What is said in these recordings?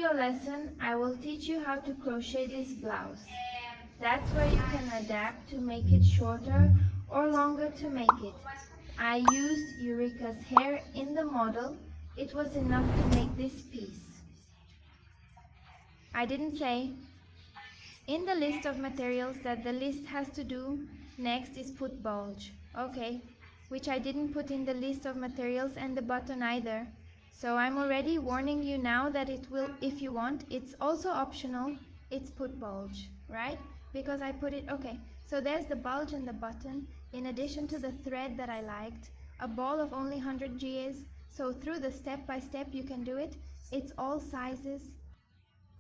video lesson, I will teach you how to crochet this blouse. That's where you can adapt to make it shorter or longer to make it. I used Eureka's hair in the model. It was enough to make this piece. I didn't say. In the list of materials that the list has to do, next is put bulge. Okay, which I didn't put in the list of materials and the button either. So I'm already warning you now that it will, if you want, it's also optional. It's put bulge, right? Because I put it, okay. So there's the bulge and the button, in addition to the thread that I liked, a ball of only 100 GAs. So through the step by step you can do it. It's all sizes.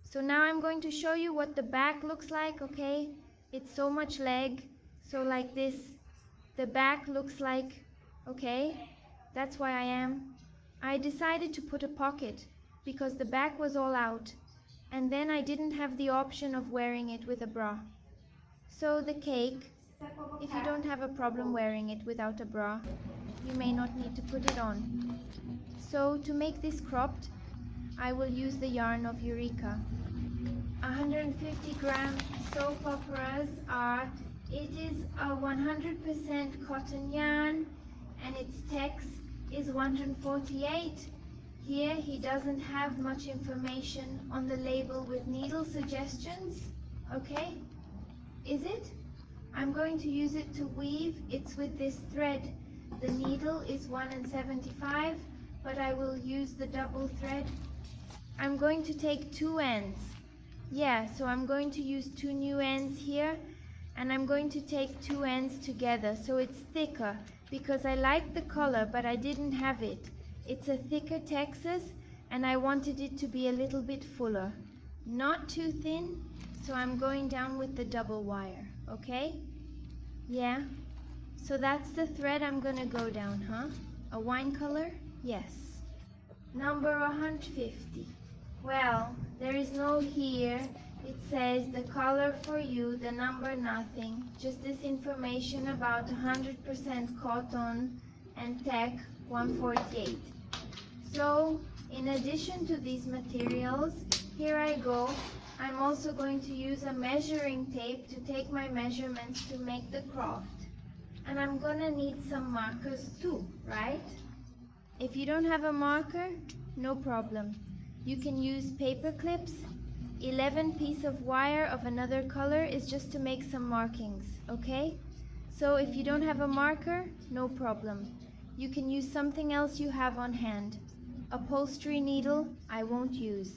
So now I'm going to show you what the back looks like, okay? It's so much leg, so like this. The back looks like, okay, that's why I decided to put a pocket because the back was all out, and then I didn't have the option of wearing it with a bra. So the cake, if you don't have a problem wearing it without a bra, you may not need to put it on. So to make this cropped, I will use the yarn of Eureka. 150 gram soap operas are, it is a 100% cotton yarn and its text is 148. Here he doesn't have much information on the label with needle suggestions. Okay, is it? I'm going to use it to weave. It's with this thread. The needle is 1/75, but I will use the double thread. I'm going to take 2 ends. Yeah, so I'm going to use 2 new ends here, and I'm going to take 2 ends together so it's thicker, because I like the color but I didn't have it. It's a thicker Texas and I wanted it to be a little bit fuller, not too thin, so I'm going down with the double wire. Okay, yeah, so that's the thread I'm gonna go down, huh? A wine color? Yes. Number 150. Well, there is no here. It says the color for you, the number nothing, just this information about 100% cotton and tech 148. So in addition to these materials, here I go. I'm also going to use a measuring tape to take my measurements to make the croft. And I'm gonna need some markers too, right? If you don't have a marker, no problem. You can use paper clips. 11 piece of wire of another color is just to make some markings, okay? So if you don't have a marker, no problem. You can use something else you have on hand. Upholstery needle, I won't use,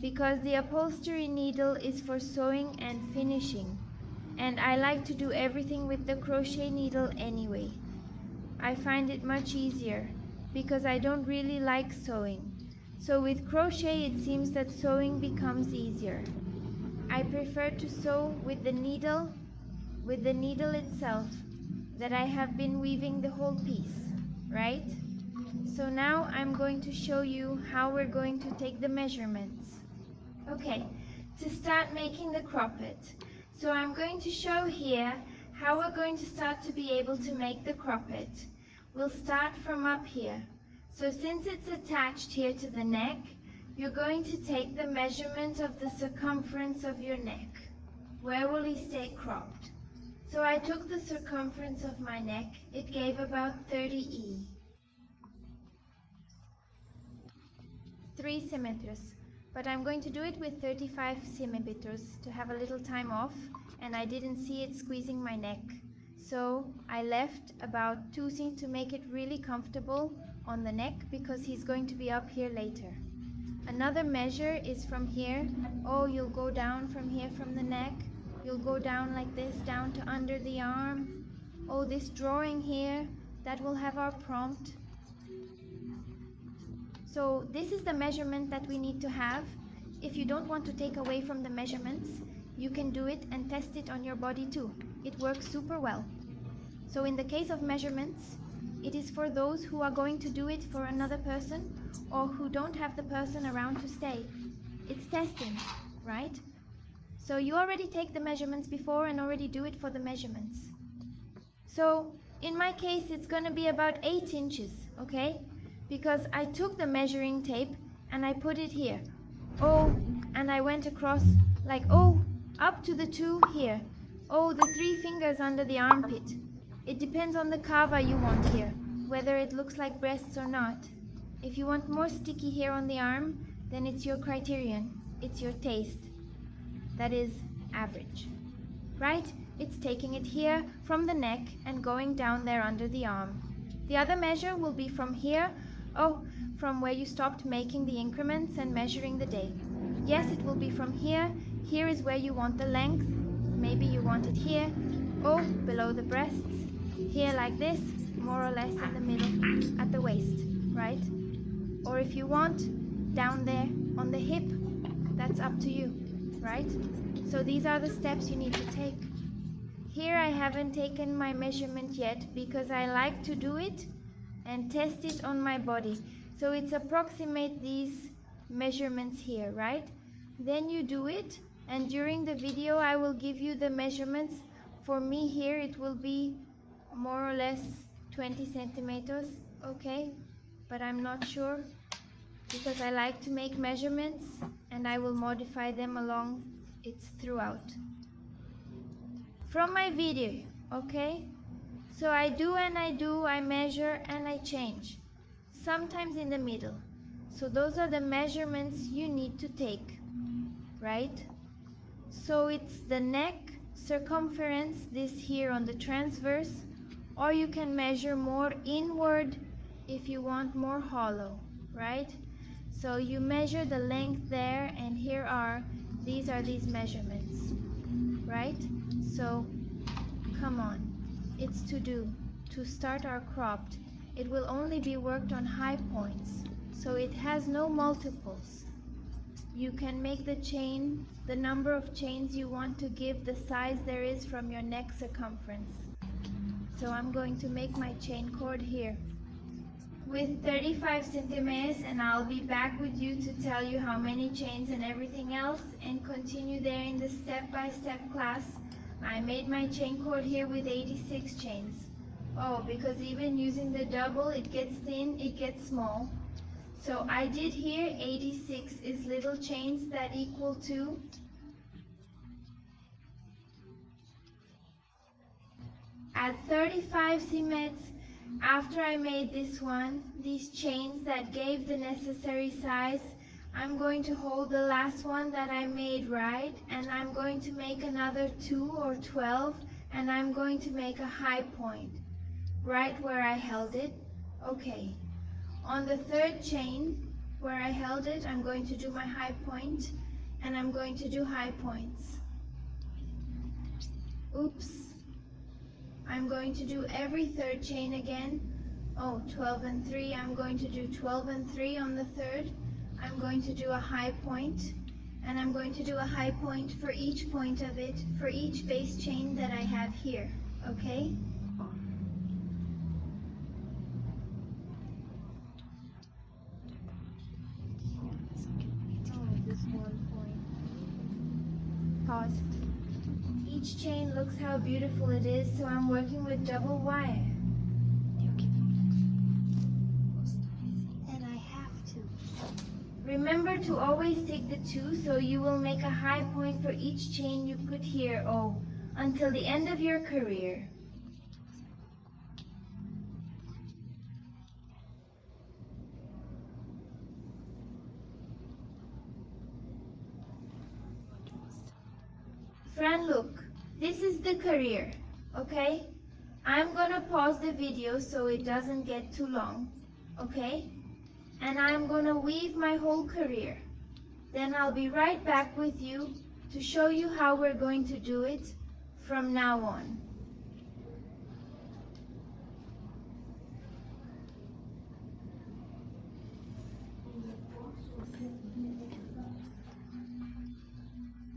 because the upholstery needle is for sewing and finishing, and I like to do everything with the crochet needle anyway. I find it much easier, because I don't really like sewing. So with crochet it seems that sewing becomes easier. I prefer to sew with the needle itself, that I have been weaving the whole piece, right? So now I'm going to show you how we're going to take the measurements. Okay, to start making the croppet. So I'm going to show here how we're going to start to be able to make the croppet. We'll start from up here. So since it's attached here to the neck, you're going to take the measurement of the circumference of your neck. Where will he stay cropped? So I took the circumference of my neck. It gave about 30 3 centimeters, but I'm going to do it with 35 centimeters to have a little time off, and I didn't see it squeezing my neck. So I left about 2 centimeters to make it really comfortable on the neck, because he's going to be up here later. Another measure is from here. Oh, you'll go down from here from the neck. You'll go down like this, down to under the arm. Oh, this drawing here, that will have our prompt. So this is the measurement that we need to have. If you don't want to take away from the measurements, you can do it and test it on your body too. It works super well. So in the case of measurements, it is for those who are going to do it for another person or who don't have the person around to stay. It's testing, right? So you already take the measurements before and already do it for the measurements. So in my case, it's going to be about 8 inches, okay? Because I took the measuring tape and I put it here. Oh, and I went across like, oh, up to the 2 here. Oh, the 3 fingers under the armpit. It depends on the kava you want here, whether it looks like breasts or not. If you want more sticky hair on the arm, then it's your criterion. It's your taste. That is average. Right? It's taking it here from the neck and going down there under the arm. The other measure will be from here, from where you stopped making the increments and measuring the day. Yes, it will be from here. Here is where you want the length. Maybe you want it here, below the breasts. Here like this, more or less in the middle, at the waist, right? Or if you want, down there on the hip, that's up to you, right? So these are the steps you need to take. Here I haven't taken my measurement yet because I like to do it and test it on my body. So it's approximate these measurements here, right? Then you do it, and during the video I will give you the measurements. For me here it will be more or less 20 centimeters, okay? But I'm not sure because I like to make measurements and I will modify them along its throughout. From my video, okay? So I do, I measure and I change. Sometimes in the middle. So those are the measurements you need to take, right? So it's the neck circumference, this here on the transverse, or you can measure more inward if you want more hollow, right? So you measure the length there, and here are these measurements, right? So come on, it's to start our cropped. It will only be worked on high points, so it has no multiples. You can make the chain, the number of chains you want to give the size there is from your neck circumference. So I'm going to make my chain cord here with 35 centimeters, and I'll be back with you to tell you how many chains and everything else, and continue there in the step-by-step class. I made my chain cord here with 86 chains. Because even using the double, it gets thin, it gets small. So I did here 86 is little chains that equal to at 35 centimeters. After I made these chains that gave the necessary size, I'm going to hold the last one that I made, right? And I'm going to make another 2 or 12, and I'm going to make a high point right where I held it. Okay. On the third chain where I held it, I'm going to do my high point, and I'm going to do high points. Oops. I'm going to do every third chain again. 12 and 3. I'm going to do 12 and 3 on the third. I'm going to do a high point, and I'm going to do a high point for each point of it, for each base chain that I have here, okay? Pause. Each chain looks how beautiful it is, so I'm working with double wire. And I have to. Remember to always take the 2, so you will make a high point for each chain you put here, until the end of your career. Friend, look, this is the career, okay? I'm gonna pause the video so it doesn't get too long, okay? And I'm gonna weave my whole career. Then I'll be right back with you to show you how we're going to do it from now on.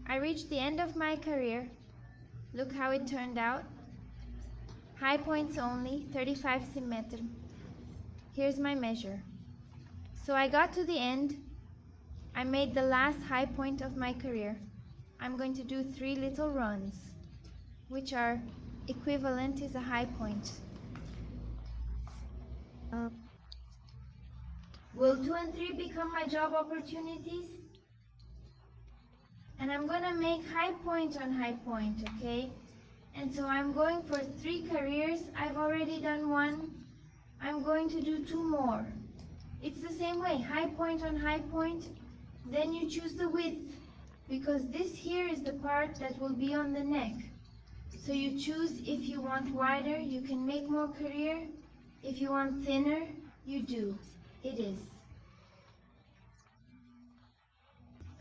I reached the end of my career. Look how it turned out. High points only, 35 centimeters. Here's my measure. So I got to the end. I made the last high point of my career. I'm going to do 3 little runs, which are equivalent is a high point. Will 2 and 3 become my job opportunities? And I'm going to make high point on high point, okay? And so I'm going for 3 careers. I've already done 1. I'm going to do 2 more. It's the same way, high point on high point. Then you choose the width, because this here is the part that will be on the neck. So you choose if you want wider, you can make more career. If you want thinner, you do. It is.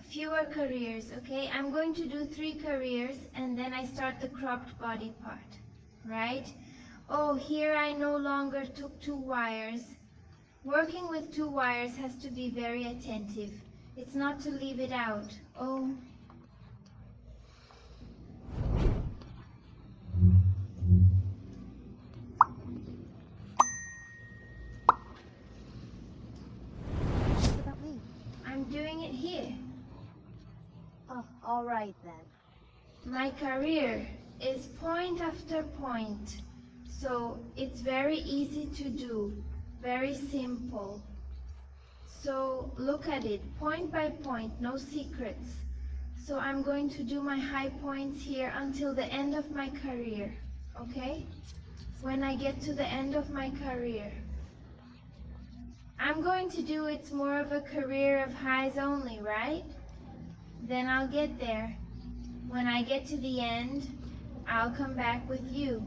Fewer careers, okay? I'm going to do 3 careers and then I start the cropped body part, right? Oh, here I no longer took 2 wires. Working with 2 wires has to be very attentive. It's not to leave it out. Oh. What about me? I'm doing it here. Oh, all right then. My career is point after point, so it's very easy to do, very simple. So look at it, point by point, no secrets. So I'm going to do my high points here until the end of my career, okay? When I get to the end of my career, I'm going to do it's more of a career of highs only, right? Then I'll get there. When I get to the end, I'll come back with you.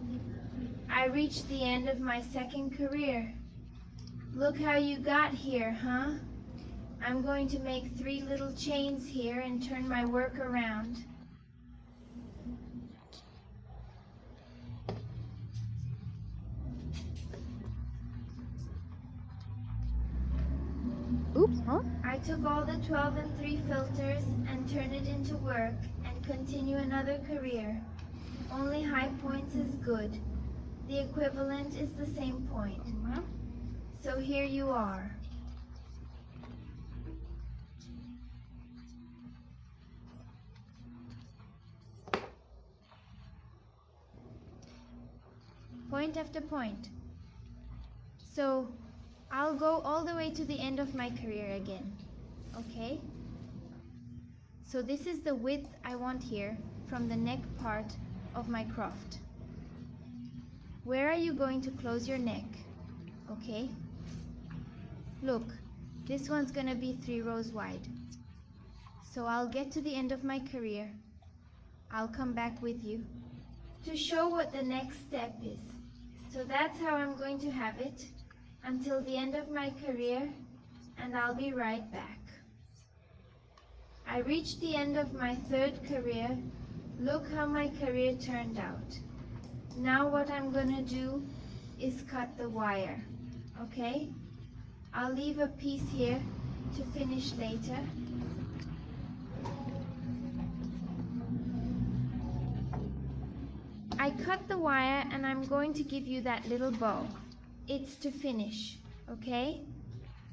I reached the end of my 2nd career. Look how you got here, huh? I'm going to make 3 little chains here and turn my work around. Oops, huh? I took all the 12 and 3 filters and turned it into work and continue another career. Only high points is good. The equivalent is the same point. So here you are. Point after point. So I'll go all the way to the end of my career again. Okay? So this is the width I want here from the neck part of my croft. Where are you going to close your neck? Okay? Look, this one's gonna be 3 rows wide. So I'll get to the end of my career. I'll come back with you to show what the next step is. So that's how I'm going to have it until the end of my career, and I'll be right back. I reached the end of my 3rd career. Look how my career turned out. Now what I'm gonna do is cut the wire, okay? I'll leave a piece here to finish later. I cut the wire and I'm going to give you that little bow. It's to finish, okay?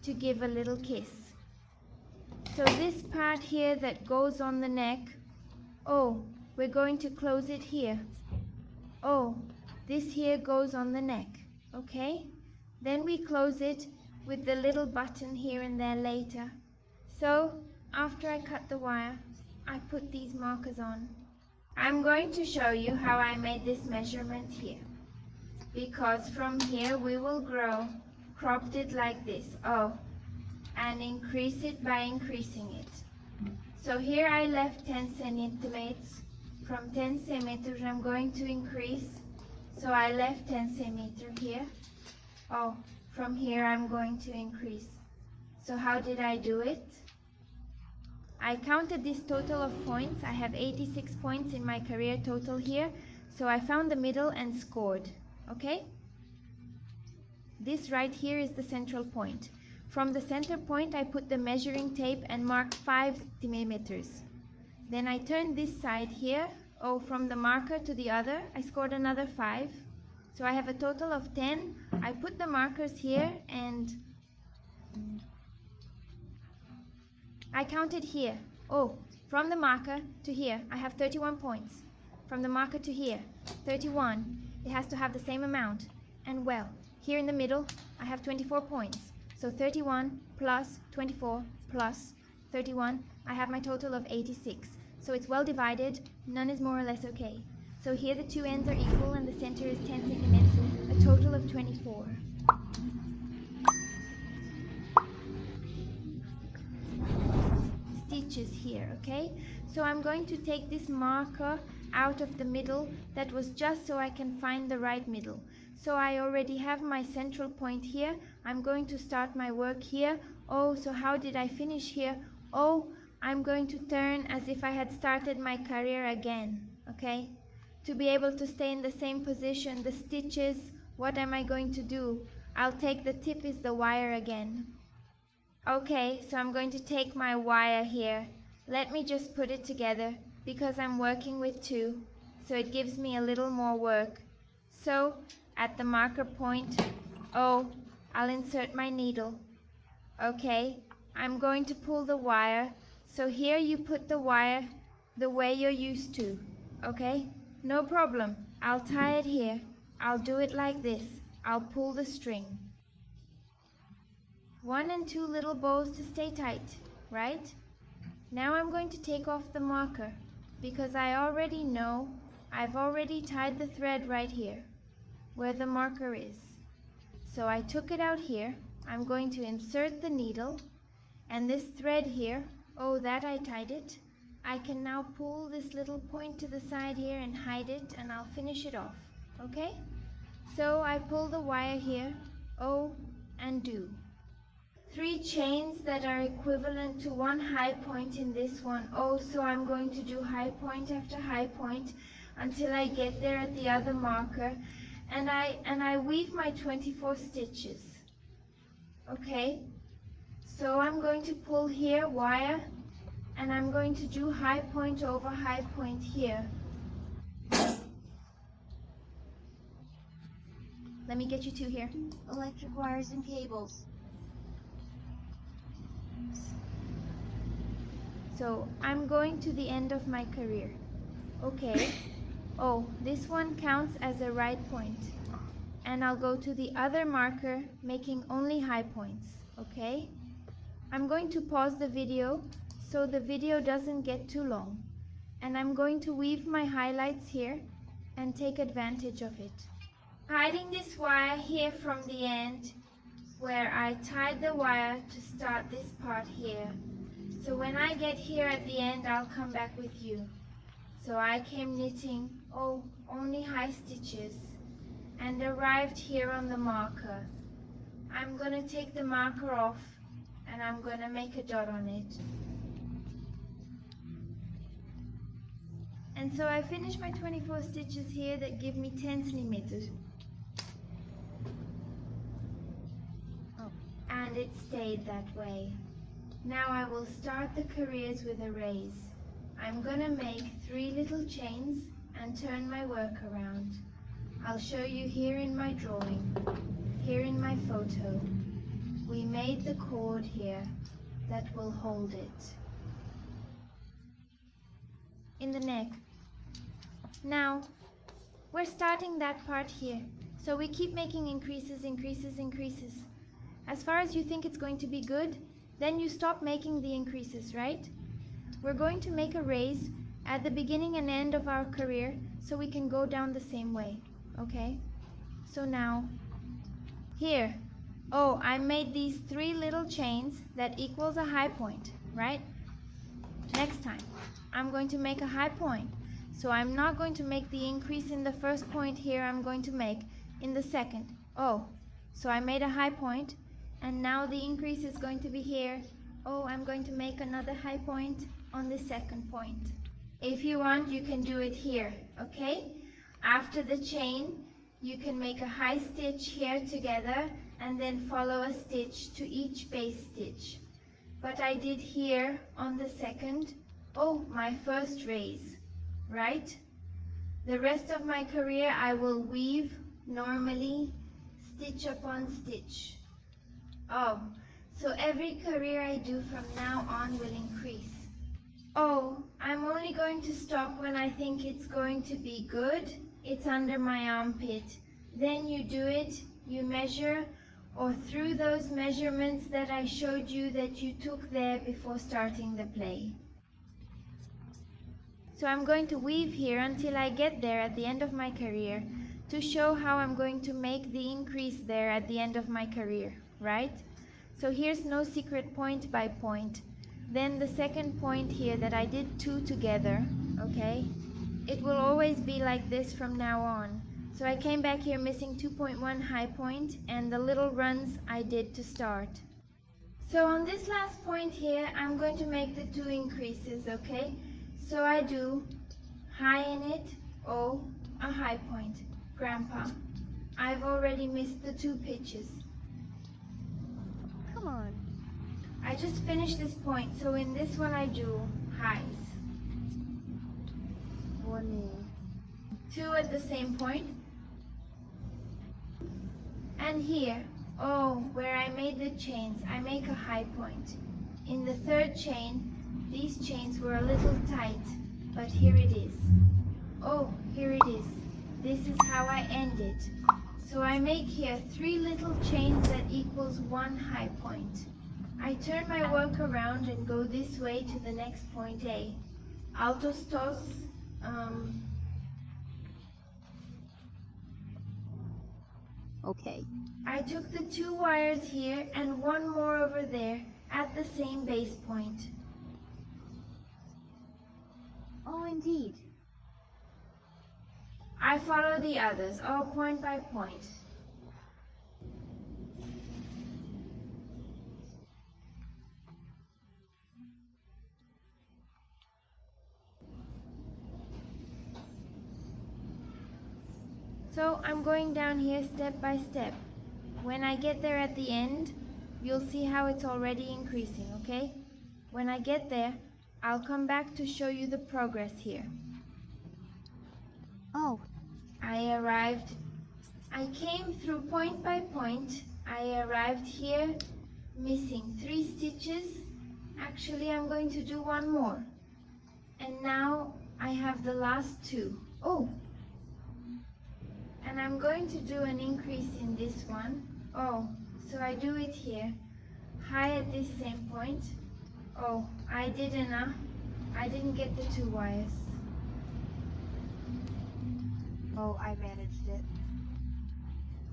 To give a little kiss. So this part here that goes on the neck, oh, we're going to close it here. Oh, this here goes on the neck, okay? Then we close it with the little button here and there later. So, after I cut the wire, I put these markers on. I'm going to show you how I made this measurement here. Because from here we will grow, cropped it like this, oh, and increase it by increasing it. So here I left 10 centimeters. From 10 centimeters I'm going to increase. So I left 10 centimeters here. Oh, from here I'm going to increase. So how did I do it? I counted this total of points. I have 86 points in my career total here. So I found the middle and scored. Okay? This right here is the central point. From the center point I put the measuring tape and marked 5 centimeters. Then I turned this side here. Oh, from the marker to the other, I scored another 5. So I have a total of 10. I put the markers here and I counted here. Oh, from the marker to here, I have 31 points. From the marker to here, 31. It has to have the same amount. And well, here in the middle, I have 24 points. So 31 plus 24 plus 31, I have my total of 86. So it's well divided, none is more or less okay. So here the two ends are equal and the center is 10 centimeters, a total of 24. Stitches here, okay? So I'm going to take this marker out of the middle. That was just so I can find the right middle. So I already have my central point here. I'm going to start my work here. Oh, so how did I finish here? Oh, I'm going to turn as if I had started my career again, okay? To be able to stay in the same position, the stitches, what am I going to do? I'll take the tip is the wire again. Okay, so I'm going to take my wire here. Let me just put it together because I'm working with two, so it gives me a little more work. So at the marker point, oh, I'll insert my needle. Okay, I'm going to pull the wire. So here you put the wire the way you're used to. Okay, no problem. I'll tie it here. I'll do it like this. I'll pull the string. 1 and 2 little bows to stay tight, right? Now I'm going to take off the marker because I already know I've already tied the thread right here where the marker is. So I took it out here. I'm going to insert the needle and this thread here, oh, that I tied it. I can now pull this little point to the side here and hide it and I'll finish it off, okay? So I pull the wire here, oh, and do. 3 chains that are equivalent to 1 high point in this one. Oh, so I'm going to do high point after high point until I get there at the other marker, and I weave my 24 stitches. Okay, so I'm going to pull here wire, and I'm going to do high point over high point here. Let me get you 2 here. Electric wires and cables. So I'm going to the end of my career. Okay. Oh, this one counts as a right point. And I'll go to the other marker, making only high points. Okay? I'm going to pause the video so the video doesn't get too long. And I'm going to weave my highlights here and take advantage of it. Hiding this wire here from the end where I tied the wire to start this part here. So when I get here at the end, I'll come back with you. So I came knitting, oh, only high stitches, and arrived here on the marker. I'm going to take the marker off, and I'm going to make a dot on it. And so I finished my 24 stitches here that give me 10 centimeters. And it stayed that way. Now I will start the careers with a raise. I'm gonna make 3 little chains and turn my work around. I'll show you here in my drawing, here in my photo. We made the cord here that will hold it. In the neck. Now, we're starting that part here. So we keep making increases, increases, increases. As far as you think it's going to be good, then you stop making the increases, right? We're going to make a raise at the beginning and end of our career so we can go down the same way, okay? So now, here, oh, I made these 3 little chains that equals a high point, right? Next time, I'm going to make a high point. So I'm not going to make the increase in the first point here, I'm going to make in the second. Oh, so I made a high point. And now the increase is going to be here. Oh, I'm going to make another high point on the second point. If you want, you can do it here, okay? After the chain, you can make a high stitch here together and then follow a stitch to each base stitch. But I did here on the second, oh, my first raise, right? The rest of my career, I will weave normally, stitch upon stitch. Oh, so every career I do from now on will increase. Oh, I'm only going to stop when I think it's going to be good. It's under my armpit. Then you do it, you measure, or through those measurements that I showed you that you took there before starting the play. So I'm going to weave here until I get there at the end of my career to show how I'm going to make the increase there at the end of my career, right? So here's no secret point by point. Then the second point here that I did 2 together, okay? It will always be like this from now on. So I came back here missing 2.1 high point and the little runs I did to start. So on this last point here, I'm going to make the 2 increases, okay? So I do high in it, O, a high point. Grandpa, I've already missed the 2 pitches. Come on. I just finished this point, so in this one I do highs. 1, 2 at the same point. And here, oh, where I made the chains, I make a high point. In the third chain, these chains were a little tight, but here it is. Oh, here it is. This is how I end it. So I make here 3 little chains that equals 1 high point. I turn my work around and go this way to the next point A. Altos tos, Okay. I took the 2 wires here and 1 more over there at the same base point. Oh, indeed. I follow the others, all point by point. So I'm going down here step by step. When I get there at the end, you'll see how it's already increasing, okay? When I get there, I'll come back to show you the progress here. Oh, I came through point by point. I arrived here missing 3 stitches. Actually, I'm going to do 1 more. And now I have the last 2. Oh! And I'm going to do an increase in this one. Oh, so I do it here. High at this same point. Oh, I didn't get the 2 wires. oh, I managed it.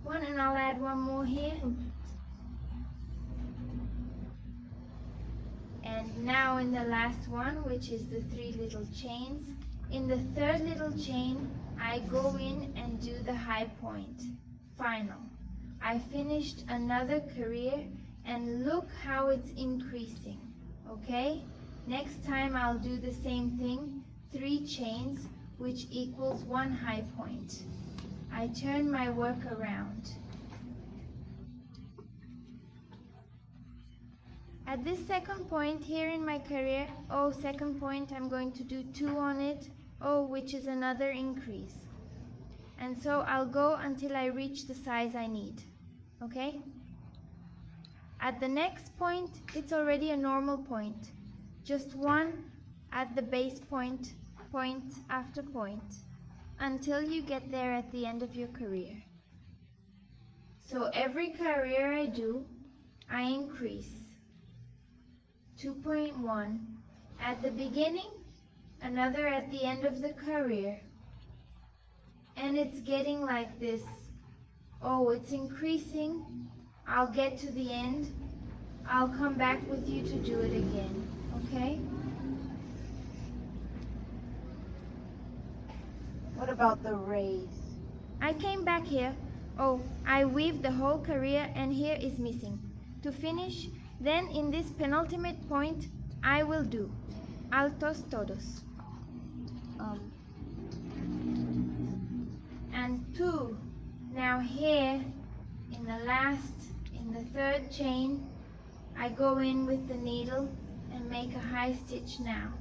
1, and I'll add 1 more here. And now in the last one, which is the 3 little chains, in the 3rd little chain, I go in and do the high point. Final. I finished another career and look how it's increasing. Okay? Next time I'll do the same thing, 3 chains, which equals 1 high point. I turn my work around. At this second point here in my career, oh, second point, I'm going to do 2 on it, oh, which is another increase. And so I'll go until I reach the size I need, okay? At the next point, it's already a normal point. Just 1 at the base point, point after point, until you get there at the end of your career. So every career I do, I increase. 2.1 at the beginning, another at the end of the career. And it's getting like this. Oh, it's increasing. I'll get to the end. I'll come back with you to do it again, okay? What about the raise? I came back here. Oh, I weaved the whole career and here is missing. To finish, then in this penultimate point, I will do altos todos. And 2. Now here, in the 3rd chain, I go in with the needle and make a high stitch now.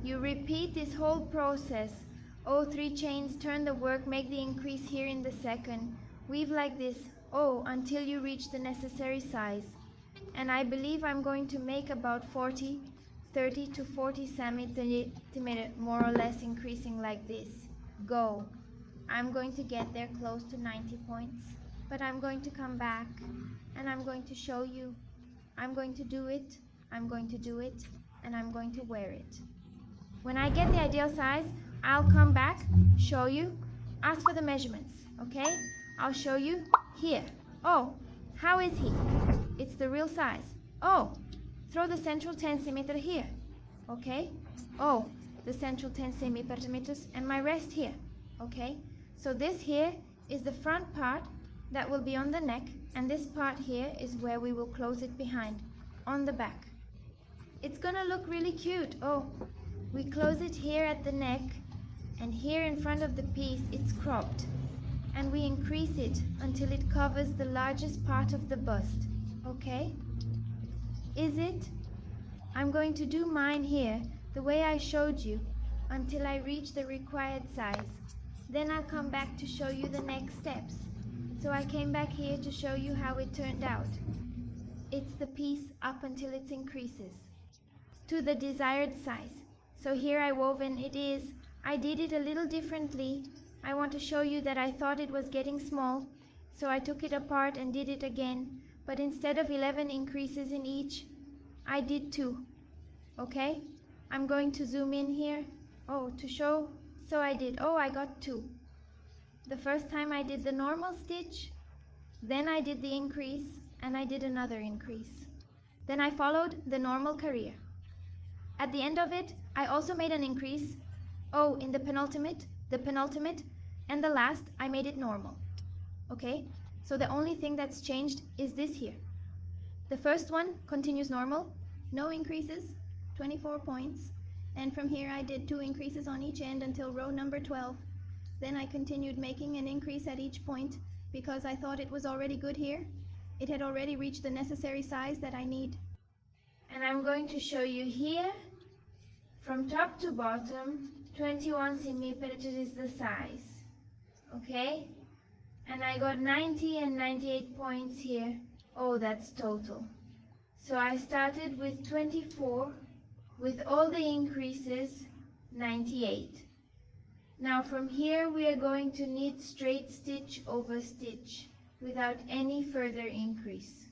You repeat this whole process. Oh, 3 chains, turn the work, make the increase here in the second. Weave like this, oh, until you reach the necessary size. And I believe I'm going to make about 30 to 40 centimeter, more or less increasing like this. Go. I'm going to get there close to 90 points, but I'm going to come back and I'm going to show you. I'm going to do it, I'm going to do it, and I'm going to wear it. When I get the ideal size, I'll come back, show you, ask for the measurements, okay? I'll show you here. Oh, how is he? It's the real size. Oh, throw the central 10 centimeter here, okay? Oh, the central 10 centimeters and my rest here, okay? So this here is the front part that will be on the neck, and this part here is where we will close it behind, on the back. It's gonna look really cute. Oh, we close it here at the neck, and here in front of the piece it's cropped, and we increase it until it covers the largest part of the bust, okay? Is it? I'm going to do mine here the way I showed you until I reach the required size. Then I'll come back to show you the next steps. So I came back here to show you how it turned out. It's the piece up until it increases to the desired size. So here I wove, and it is. I did it a little differently. I want to show you that I thought it was getting small, so I took it apart and did it again. But instead of 11 increases in each, I did 2. Okay? I'm going to zoom in here. Oh, to show. So I did. Oh, I got 2. The first time I did the normal stitch, then I did the increase, and I did another increase. Then I followed the normal career. At the end of it, I also made an increase. Oh, in the penultimate, and the last, I made it normal. Okay? So the only thing that's changed is this here. The first one continues normal, no increases, 24 points. And from here I did 2 increases on each end until row number 12. Then I continued making an increase at each point because I thought it was already good here. It had already reached the necessary size that I need. And I'm going to show you here, from top to bottom, 21 centimeters is the size. Okay? And I got 90 and 98 points here. Oh, that's total. So I started with 24, with all the increases, 98. Now from here we are going to knit straight stitch over stitch without any further increase,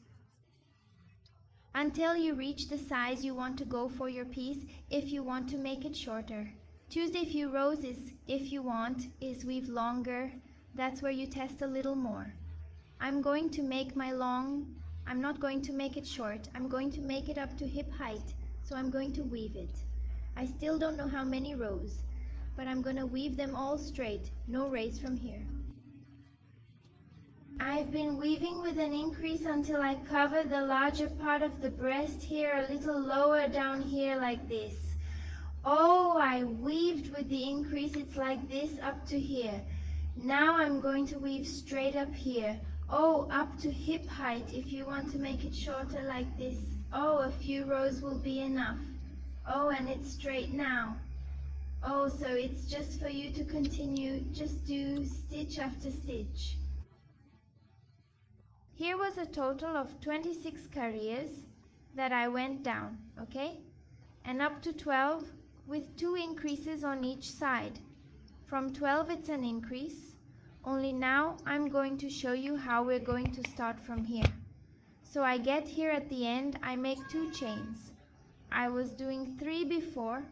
until you reach the size you want to go for your piece. If you want to make it shorter, Tuesday few rows is, if you want, is weave longer. That's where you test a little more. I'm going to make my long, I'm not going to make it short, I'm going to make it up to hip height, so I'm going to weave it. I still don't know how many rows, but I'm going to weave them all straight, no raise from here. I've been weaving with an increase until I cover the larger part of the breast here, a little lower down here like this. Oh, I weaved with the increase, it's like this up to here. Now I'm going to weave straight up here. Oh, up to hip height if you want to make it shorter like this. Oh, a few rows will be enough. Oh, and it's straight now. Oh, so it's just for you to continue, just do stitch after stitch. Here was a total of 26 careers that I went down, okay? And up to 12 with 2 increases on each side. From 12 it's an increase, only now I'm going to show you how we're going to start from here. So I get here at the end, I make 2 chains. I was doing 3 before,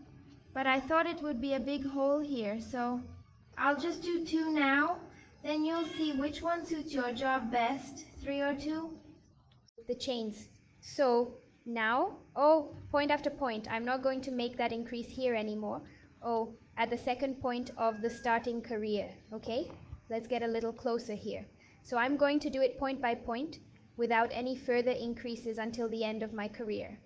but I thought it would be a big hole here, so I'll just do 2 now, then you'll see which one suits your job best, 3 or 2. The chains. So now, oh, point after point, I'm not going to make that increase here anymore. Oh, at the second point of the starting career, okay? Let's get a little closer here. So I'm going to do it point by point without any further increases until the end of my career.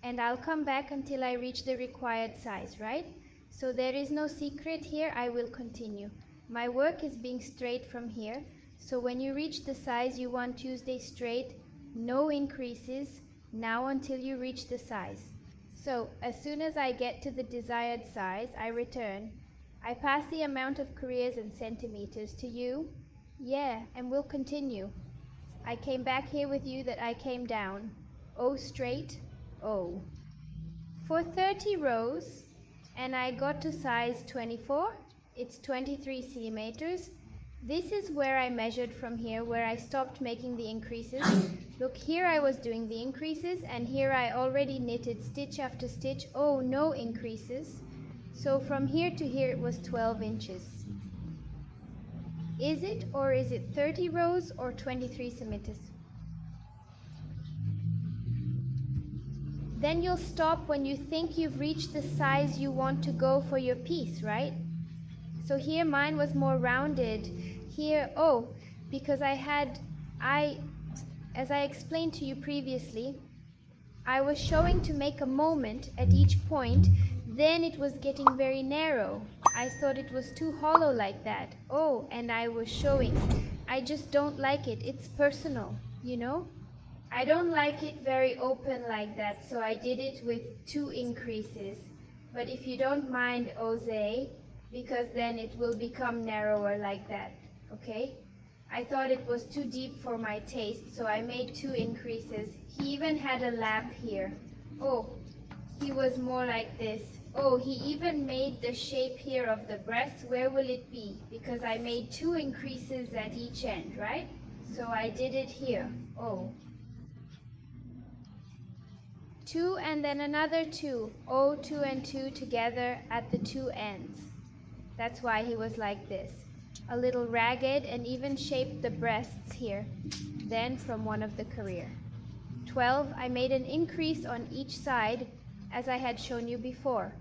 And I'll come back until I reach the required size, right? So there is no secret here, I will continue. My work is being straight from here, so when you reach the size you want Tuesday straight, no increases, now until you reach the size. So as soon as I get to the desired size, I return. I pass the amount of careers in centimeters to you. Yeah, and we'll continue. I came back here with you that I came down. O straight, O. For 30 rows, and I got to size 24, it's 23 centimeters. This is where I measured from here, where I stopped making the increases. Look, here I was doing the increases, and here I already knitted stitch after stitch. Oh, no increases. So from here to here it was 12 inches. Is it, or is it 30 rows or 23 centimeters? Then you'll stop when you think you've reached the size you want to go for your piece, right? So here mine was more rounded. Here, because as I explained to you previously, I was showing to make a moment at each point, then it was getting very narrow. I thought it was too hollow like that. And I was showing. I just don't like it. It's personal, you know? I don't like it very open like that, so I did it with 2 increases. But if you don't mind, Jose, because then it will become narrower like that, okay? I thought it was too deep for my taste, so I made 2 increases. He even had a lap here. He was more like this. He even made the shape here of the breast. Where will it be? Because I made 2 increases at each end, right? So I did it here. 2 and then another 2. 2 and 2 together at the 2 ends. That's why he was like this. A little ragged, and even shaped the breasts here. Then from one of the career. 12, I made an increase on each side as I had shown you before.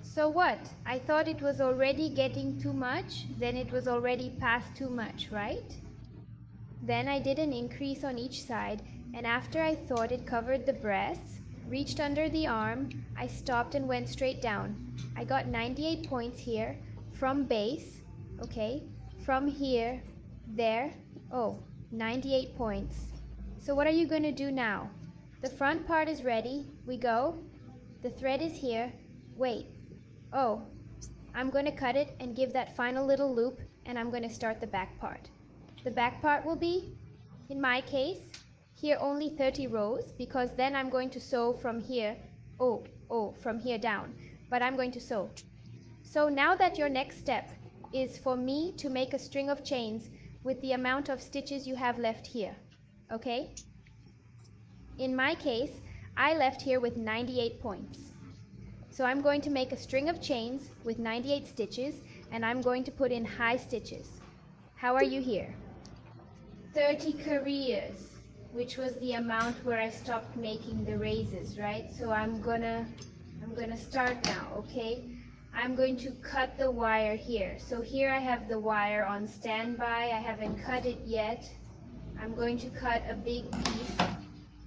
So what? I thought it was already getting too much, then it was already past too much, right? Then I did an increase on each side, and after I thought it covered the breasts, reached under the arm, I stopped and went straight down. I got 98 points here from base, okay? From here, there, 98 points. So what are you going to do now? The front part is ready. We go. The thread is here. Wait. I'm going to cut it and give that final little loop, and I'm going to start the back part. The back part will be, in my case, here only 30 rows, because then I'm going to sew from here, from here down, but I'm going to sew. So now that your next step is for me to make a string of chains with the amount of stitches you have left here, okay? In my case, I left here with 98 points. So I'm going to make a string of chains with 98 stitches, and I'm going to put in high stitches. How are you here? 30 careers, which was the amount where I stopped making the raises, right? So I'm gonna start now, okay? I'm going to cut the wire here. So here I have the wire on standby. I haven't cut it yet. I'm going to cut a big piece,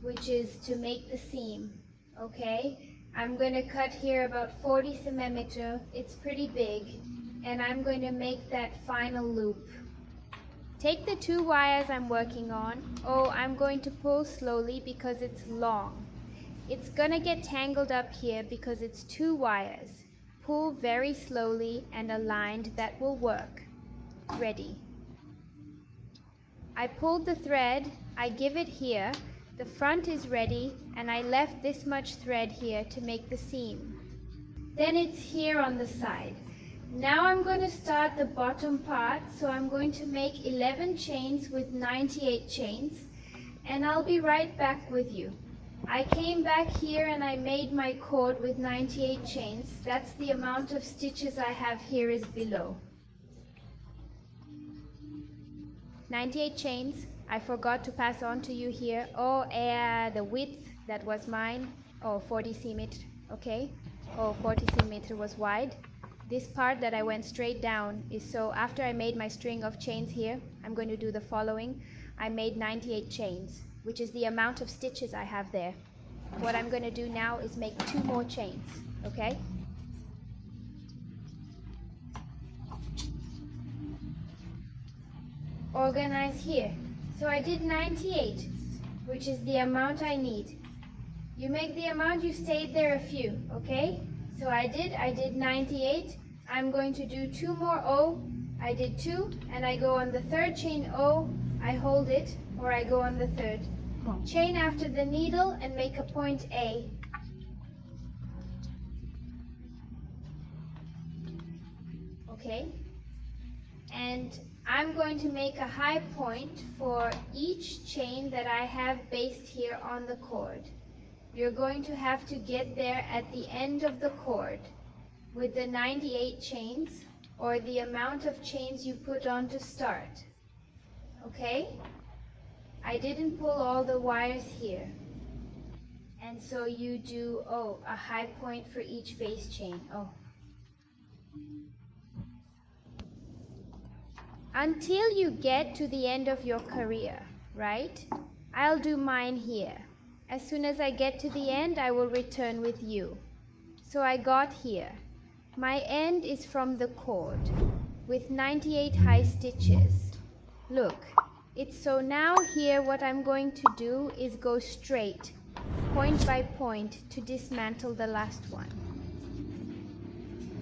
which is to make the seam, okay? I'm going to cut here about 40 centimeters. It's pretty big, and I'm going to make that final loop. Take the 2 wires I'm working on. I'm going to pull slowly because it's long. It's gonna get tangled up here because it's 2 wires. Pull very slowly and aligned. That will work. Ready. I pulled the thread. I give it here. The front is ready, and I left this much thread here to make the seam. Then it's here on the side. Now I'm going to start the bottom part, so I'm going to make 11 chains with 98 chains, and I'll be right back with you. I came back here and I made my cord with 98 chains. That's the amount of stitches I have here is below. 98 chains. I forgot to pass on to you here. The width, that was mine. 40 centimeters, okay? 40 centimeters was wide. This part that I went straight down is so after I made my string of chains here, I'm going to do the following. I made 98 chains, which is the amount of stitches I have there. What I'm going to do now is make 2 more chains, okay? Organize here. So I did 98, which is the amount I need. You make the amount, you stayed there a few, okay? So I did 98. I'm going to do 2 more O. I did 2, and I go on the 3rd chain O. I hold it, or I go on the 3rd. Chain after the needle and make a point A. Okay? And I'm going to make a high point for each chain that I have based here on the cord. You're going to have to get there at the end of the cord. with the 98 chains, or the amount of chains you put on to start. Okay? I didn't pull all the wires here. And so you do, a high point for each base chain. Until you get to the end of your career, right? I'll do mine here. As soon as I get to the end, I will return with you. So I got here. My end is from the cord with 98 high stitches. Look, so now here what I'm going to do is go straight, point by point, to dismantle the last one.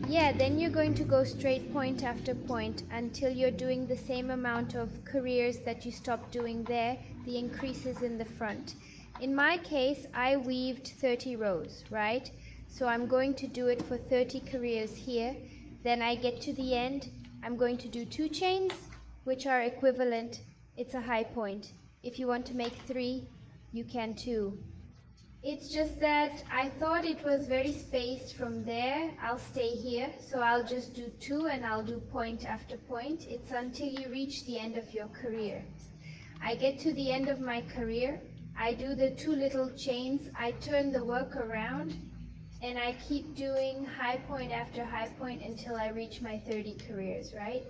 Yeah, then you're going to go straight point after point until you're doing the same amount of careers that you stopped doing there, the increases in the front. In my case, I weaved 30 rows, right? So I'm going to do it for 30 careers here. Then I get to the end, I'm going to do 2 chains, which are equivalent. It's a high point. If you want to make 3, you can too. It's just that I thought it was very spaced from there. I'll stay here, so I'll just do 2 and I'll do point after point. It's until you reach the end of your career. I get to the end of my career, I do the 2 little chains, I turn the work around, and I keep doing high point after high point until I reach my 30 careers, right?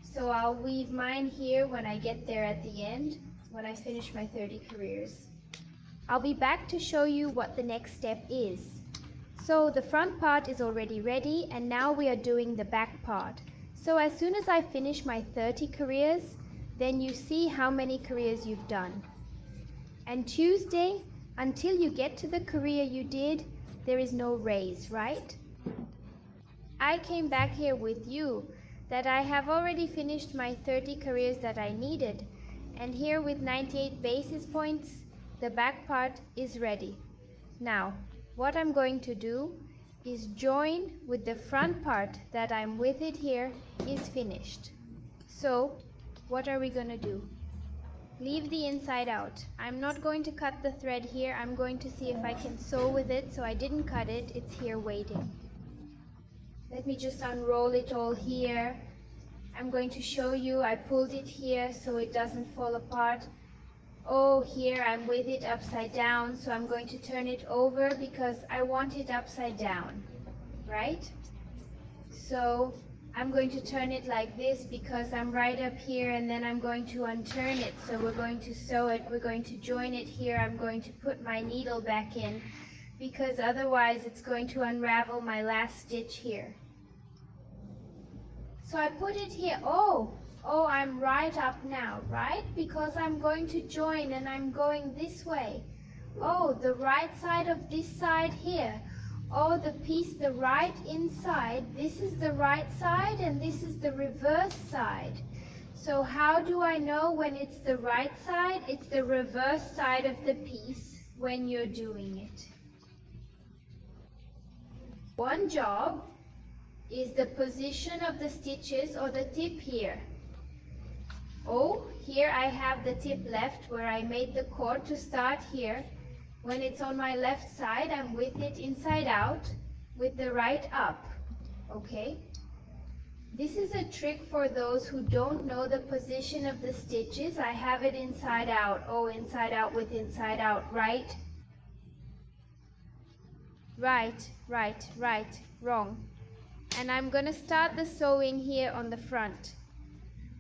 So I'll weave mine here when I get there at the end, when I finish my 30 careers. I'll be back to show you what the next step is. So the front part is already ready, and now we are doing the back part. So as soon as I finish my 30 careers, then you see how many careers you've done. And Tuesday, until you get to the career you did, there is no raise, right? I came back here with you that I have already finished my 30 careers that I needed, and here with 98 basis points, the back part is ready. Now, what I'm going to do is join with the front part that I'm with it here is finished. So, what are we going to do? Leave the inside out. I'm not going to cut the thread here. I'm going to see if I can sew with it, so I didn't cut it. It's here waiting. Let me just unroll it all here. I'm going to show you. I pulled it here so it doesn't fall apart. Here I'm with it upside down, so I'm going to turn it over because I want it upside down, right? So I'm going to turn it like this because I'm right up here, and then I'm going to unturn it. So we're going to sew it, we're going to join it here. I'm going to put my needle back in because otherwise it's going to unravel my last stitch here. So I put it here. I'm right up now, right? Because I'm going to join and I'm going this way. The right side of this side here. The piece, the right inside, this is the right side and this is the reverse side. So how do I know when it's the right side? It's the reverse side of the piece when you're doing it. One job is the position of the stitches or the tip here. Here I have the tip left where I made the cord to start here. When it's on my left side, I'm with it inside out with the right up, okay? This is a trick for those who don't know the position of the stitches. I have it inside out. Inside out with inside out, right? Right, wrong. And I'm gonna start the sewing here on the front.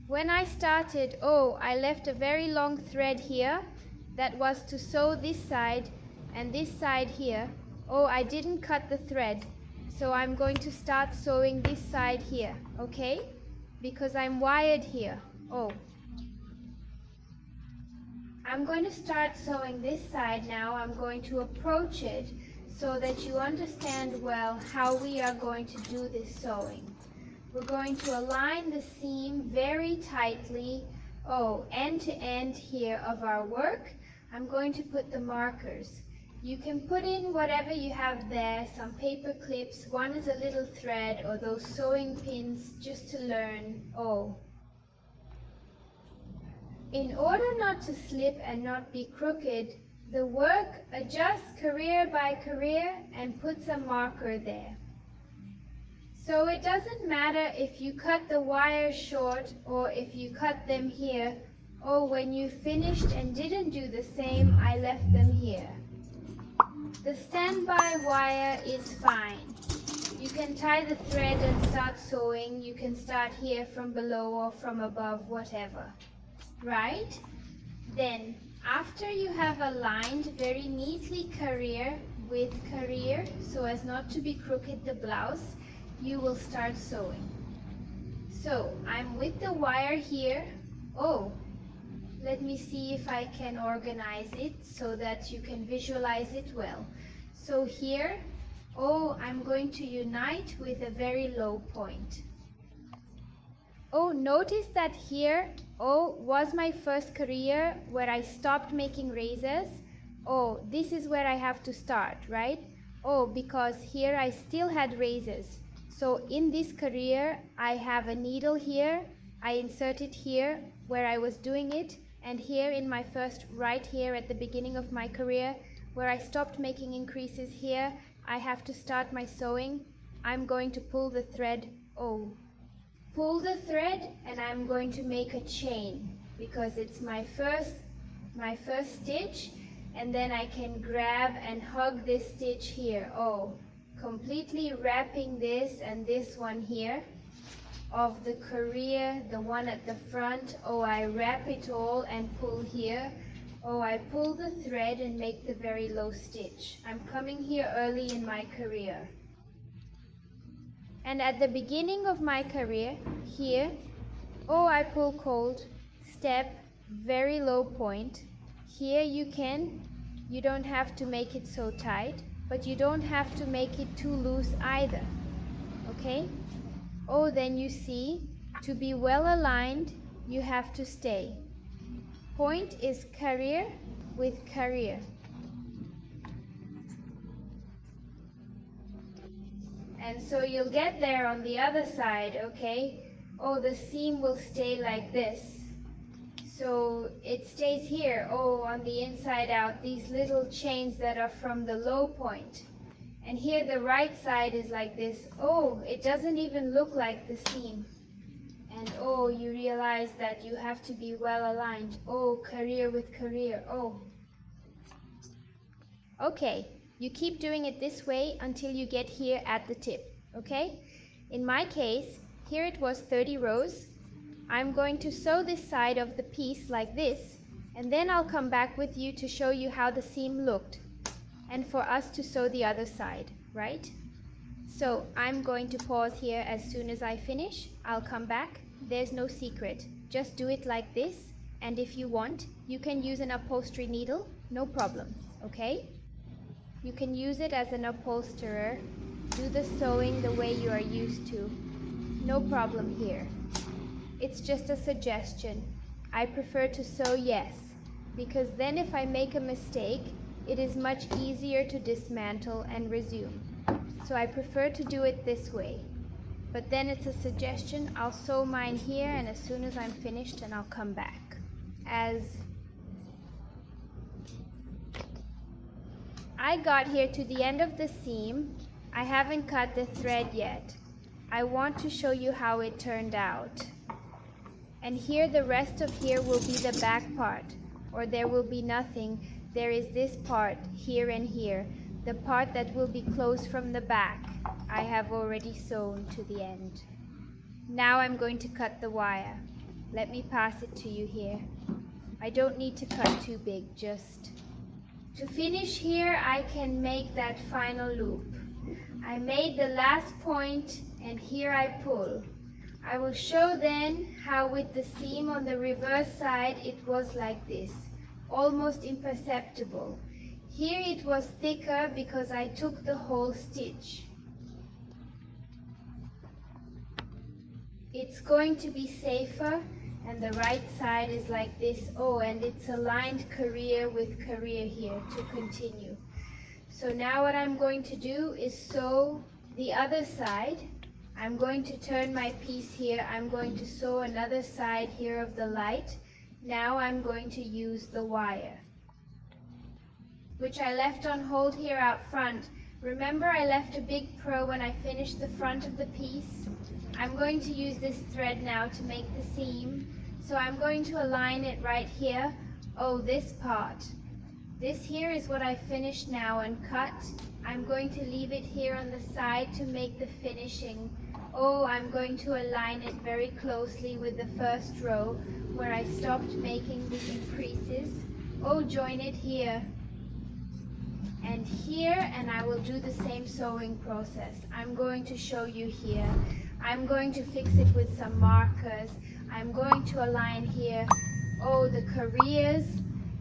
When I started, I left a very long thread here that was to sew this side and this side here. I didn't cut the thread, so I'm going to start sewing this side here, okay? Because I'm wired here. I'm going to start sewing this side now. I'm going to approach it so that you understand well how we are going to do this sewing. We're going to align the seam very tightly, end to end here of our work. I'm going to put the markers. You can put in whatever you have there, some paper clips, one is a little thread, or those sewing pins just to learn. In order not to slip and not be crooked, the work adjusts career by career and puts a marker there. So it doesn't matter if you cut the wire short or if you cut them here. Oh, when you finished and didn't do the same, I left them here. The standby wire is fine. You can tie the thread and start sewing. You can start here from below or from above, whatever. Right? Then, after you have aligned very neatly career with career, so as not to be crooked the blouse, you will start sewing. So, I'm with the wire here. Oh, let me see if I can organize it so that you can visualize it well. So here, oh, I'm going to unite with a very low point. Oh, notice that here, oh, was my first career where I stopped making raises. Oh, this is where I have to start, right? Oh, because here I still had raises. So in this career, I have a needle here. I insert it here where I was doing it. And here in my first, right here at the beginning of my career, where I stopped making increases here, I have to start my sewing. I'm going to pull the thread, oh, pull the thread, and I'm going to make a chain because it's my first stitch, and then I can grab and hug this stitch here. Oh, completely wrapping this and this one here of the career, the one at the front. Oh, I wrap it all and pull here. Oh, I pull the thread and make the very low stitch. I'm coming here early in my career. And at the beginning of my career, here, oh, I pull cold, step, very low point. Here you don't have to make it so tight, but you don't have to make it too loose either, okay? Oh, then you see, to be well aligned, you have to stay. Point is career with career. And so you'll get there on the other side, okay? Oh, the seam will stay like this. So it stays here, oh, on the inside out, these little chains that are from the low point. And here the right side is like this. Oh, it doesn't even look like the seam. And oh, you realize that you have to be well aligned. Oh, career with career, oh. Okay, you keep doing it this way until you get here at the tip, okay? In my case, here it was 30 rows. I'm going to sew this side of the piece like this, and then I'll come back with you to show you how the seam looked, and for us to sew the other side, right? So I'm going to pause here as soon as I finish. I'll come back. There's no secret. Just do it like this, and if you want, you can use an upholstery needle, no problem, okay? You can use it as an upholsterer. Do the sewing the way you are used to. No problem here. It's just a suggestion. I prefer to sew yes, because then if I make a mistake, it is much easier to dismantle and resume. So I prefer to do it this way. But then it's a suggestion. I'll sew mine here, and as soon as I'm finished, and I'll come back. As I got here to the end of the seam, I haven't cut the thread yet. I want to show you how it turned out. And here the rest of here will be the back part, or there will be nothing. There is this part here and here, the part that will be closed from the back. I have already sewn to the end. Now I'm going to cut the wire. Let me pass it to you here. I don't need to cut too big, just to finish here. I can make that final loop. I made the last point, and here I pull. I will show then how with the seam on the reverse side it was like this, almost imperceptible. Here it was thicker because I took the whole stitch. It's going to be safer, and the right side is like this. Oh, and it's aligned career with career here to continue. So now what I'm going to do is sew the other side. I'm going to turn my piece here. I'm going to sew another side here of the light. Now I'm going to use the wire, which I left on hold here out front Remember I left a big pro when I finished the front of the piece? I'm going to use this thread now to make the seam. So I'm going to align it right here. Oh, this part. This here is what I finished now and cut. I'm going to leave it here on the side to make the finishing. Oh, I'm going to align it very closely with the first row where I stopped making the increases. Oh, join it here and here, and I will do the same sewing process. I'm going to show you here. I'm going to fix it with some markers. I'm going to align here, oh, the careers,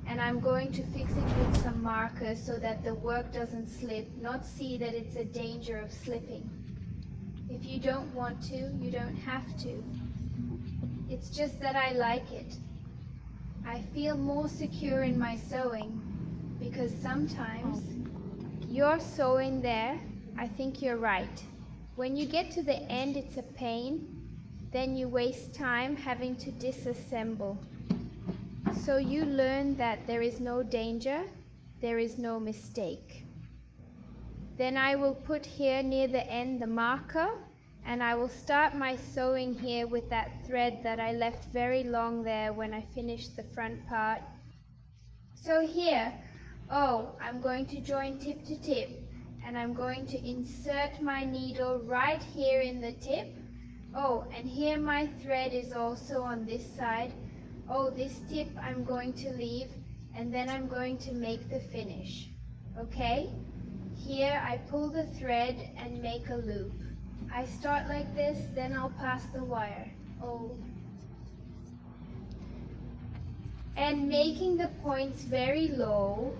and I'm going to fix it with some markers so that the work doesn't slip, not see that it's a danger of slipping. If you don't want to, you don't have to. It's just that I like it. I feel more secure in my sewing because sometimes you're sewing there, I think you're right. When you get to the end, it's a pain. Then you waste time having to disassemble. So you learn that there is no danger, there is no mistake. Then I will put here near the end the marker, and I will start my sewing here with that thread that I left very long there when I finished the front part. So here, oh, I'm going to join tip to tip, and I'm going to insert my needle right here in the tip. Oh, and here my thread is also on this side. Oh, this tip I'm going to leave, and then I'm going to make the finish. Okay? Here I pull the thread and make a loop. I start like this, then I'll pass the wire. Oh. And making the points very low,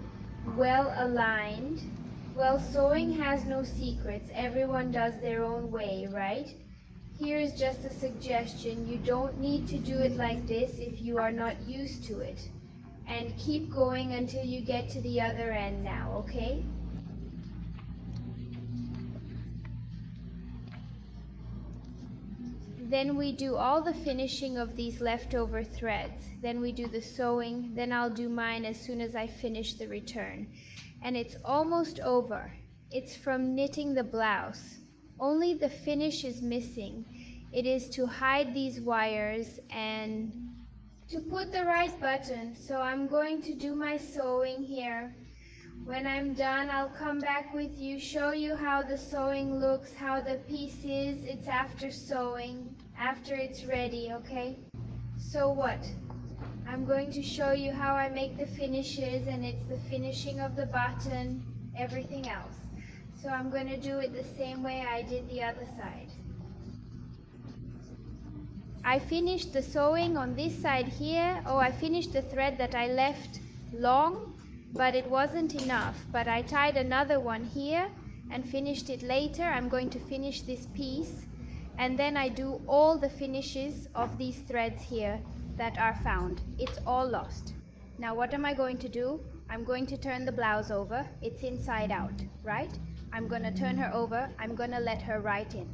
well aligned. Well, sewing has no secrets. Everyone does their own way, right? Here is just a suggestion. You don't need to do it like this if you are not used to it. And keep going until you get to the other end now, okay? Then we do all the finishing of these leftover threads. Then we do the sewing. Then I'll do mine as soon as I finish the return. And it's almost over. It's from knitting the blouse. Only the finish is missing. It is to hide these wires and to put the right button. So I'm going to do my sewing here. When I'm done, I'll come back with you, show you how the sewing looks, how the piece is. It's after sewing, after it's ready, okay? So what? I'm going to show you how I make the finishes, and it's the finishing of the button, everything else. So I'm going to do it the same way I did the other side. I finished the sewing on this side here. Oh, I finished the thread that I left long, but it wasn't enough. But I tied another one here and finished it later. I'm going to finish this piece, and then I do all the finishes of these threads here that are found. It's all lost. Now what am I going to do? I'm going to turn the blouse over. It's inside out, right? I'm going to turn her over. I'm going to let her right in.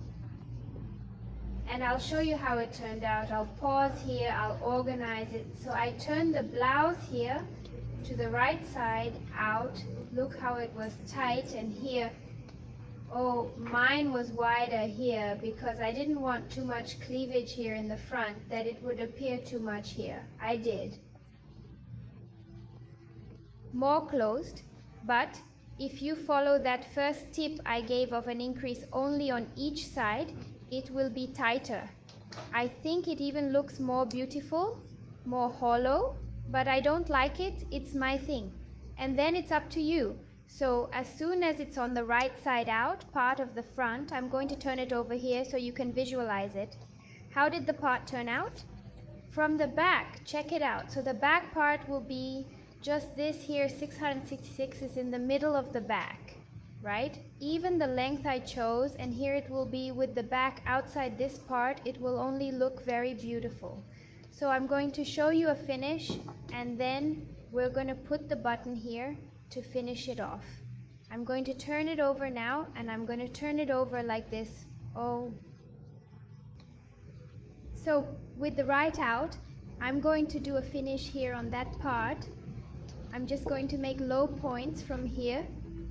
And I'll show you how it turned out. I'll pause here. I'll organize it. So I turned the blouse here to the right side out. Look how it was tight, and here, oh, mine was wider here because I didn't want too much cleavage here in the front, that it would appear too much here. I did. More closed, but if you follow that first tip I gave of an increase only on each side, it will be tighter. I think it even looks more beautiful, more hollow, but I don't like it. It's my thing. And then it's up to you. So as soon as it's on the right side out, part of the front, I'm going to turn it over here so you can visualize it. How did the part turn out? From the back, check it out. So the back part will be just this here, 666 is in the middle of the back, right? Even the length I chose, and here it will be with the back outside this part, it will only look very beautiful. So I'm going to show you a finish, and then we're going to put the button here to finish it off. I'm going to turn it over now, and I'm going to turn it over like this. Oh. So with the right out, I'm going to do a finish here on that part. I'm just going to make low points from here.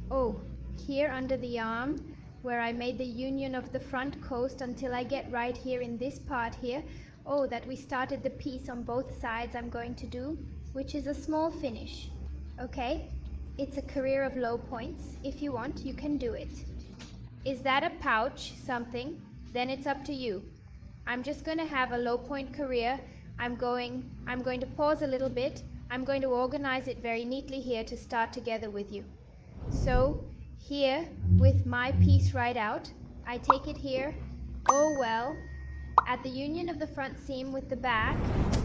Oh, here under the arm where I made the union of the front coast until I get right here in this part here. Oh, that we started the piece on both sides I'm going to do, which is a small finish. Okay, it's a career of low points. If you want, you can do it. Is that a pouch, something? Then it's up to you. I'm just going to have a low point career. I'm going to pause a little bit. I'm going to organize it very neatly here to start together with you. So here, with my piece right out, I take it here. Oh well, at the union of the front seam with the back,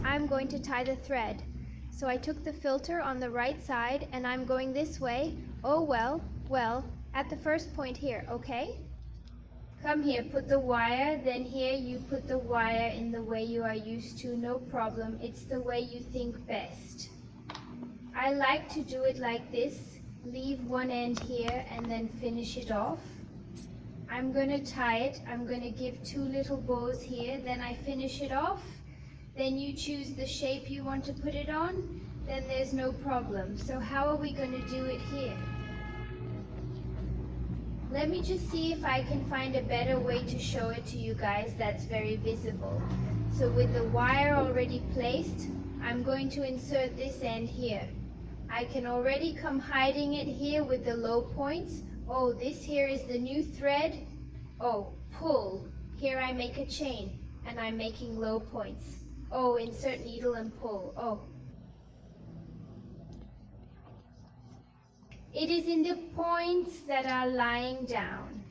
I'm going to tie the thread. So I took the filter on the right side and I'm going this way. Oh well, at the first point here, okay? Come here, put the wire, then here you put the wire in the way you are used to, no problem. It's the way you think best. I like to do it like this. Leave one end here and then finish it off. I'm going to tie it. I'm going to give 2 little bows here, then I finish it off. Then you choose the shape you want to put it on, then there's no problem. So how are we going to do it here? Let me just see if I can find a better way to show it to you guys that's very visible. So with the wire already placed, I'm going to insert this end here. I can already come hiding it here with the low points. Oh, this here is the new thread. Oh, pull. Here I make a chain and I'm making low points. Oh, insert needle and pull. Oh. It is in the points that are lying down.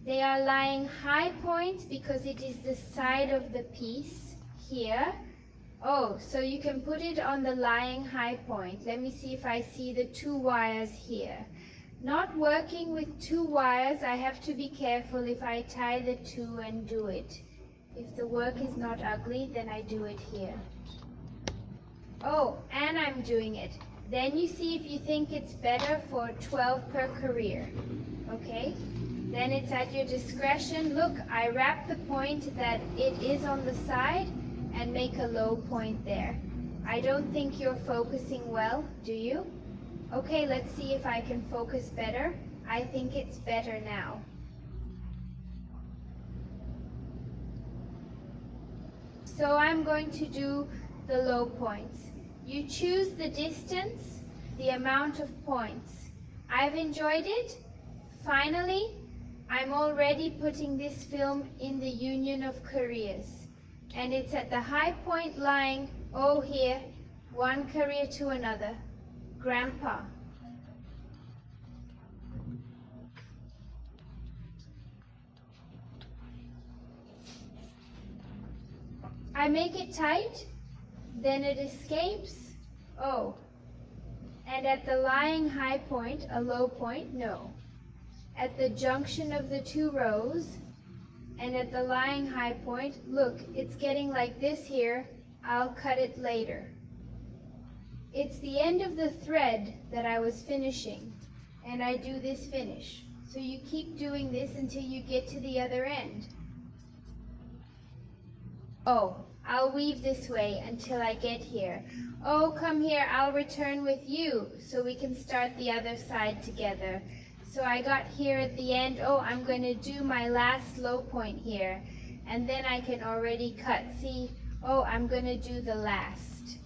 They are lying high points because it is the side of the piece here. Oh, so you can put it on the lying high point. Let me see if I see the 2 wires here. Not working with 2 wires, I have to be careful if I tie the 2 and do it. If the work is not ugly, then I do it here. Oh, and I'm doing it. Then you see if you think it's better for 12 per career. Okay? Then it's at your discretion. Look, I wrap the point that it is on the side and make a low point there. I don't think you're focusing well, do you? Okay, let's see if I can focus better. I think it's better now. So I'm going to do the low points. You choose the distance, the amount of points. I've enjoyed it. Finally, I'm already putting this film in the union of careers. And it's at the high point lying, oh here, 1 career to another. Grandpa. I make it tight, then it escapes. Oh. And at the lying high point, a low point, no. At the junction of the 2 rows, and at the lying high point, look, it's getting like this here. I'll cut it later. It's the end of the thread that I was finishing, and I do this finish. So you keep doing this until you get to the other end. Oh, I'll weave this way until I get here. Oh, come here, I'll return with you so we can start the other side together. So I got here at the end. Oh, I'm going to do my last low point here, and then I can already cut. See? Oh, I'm going to do the last.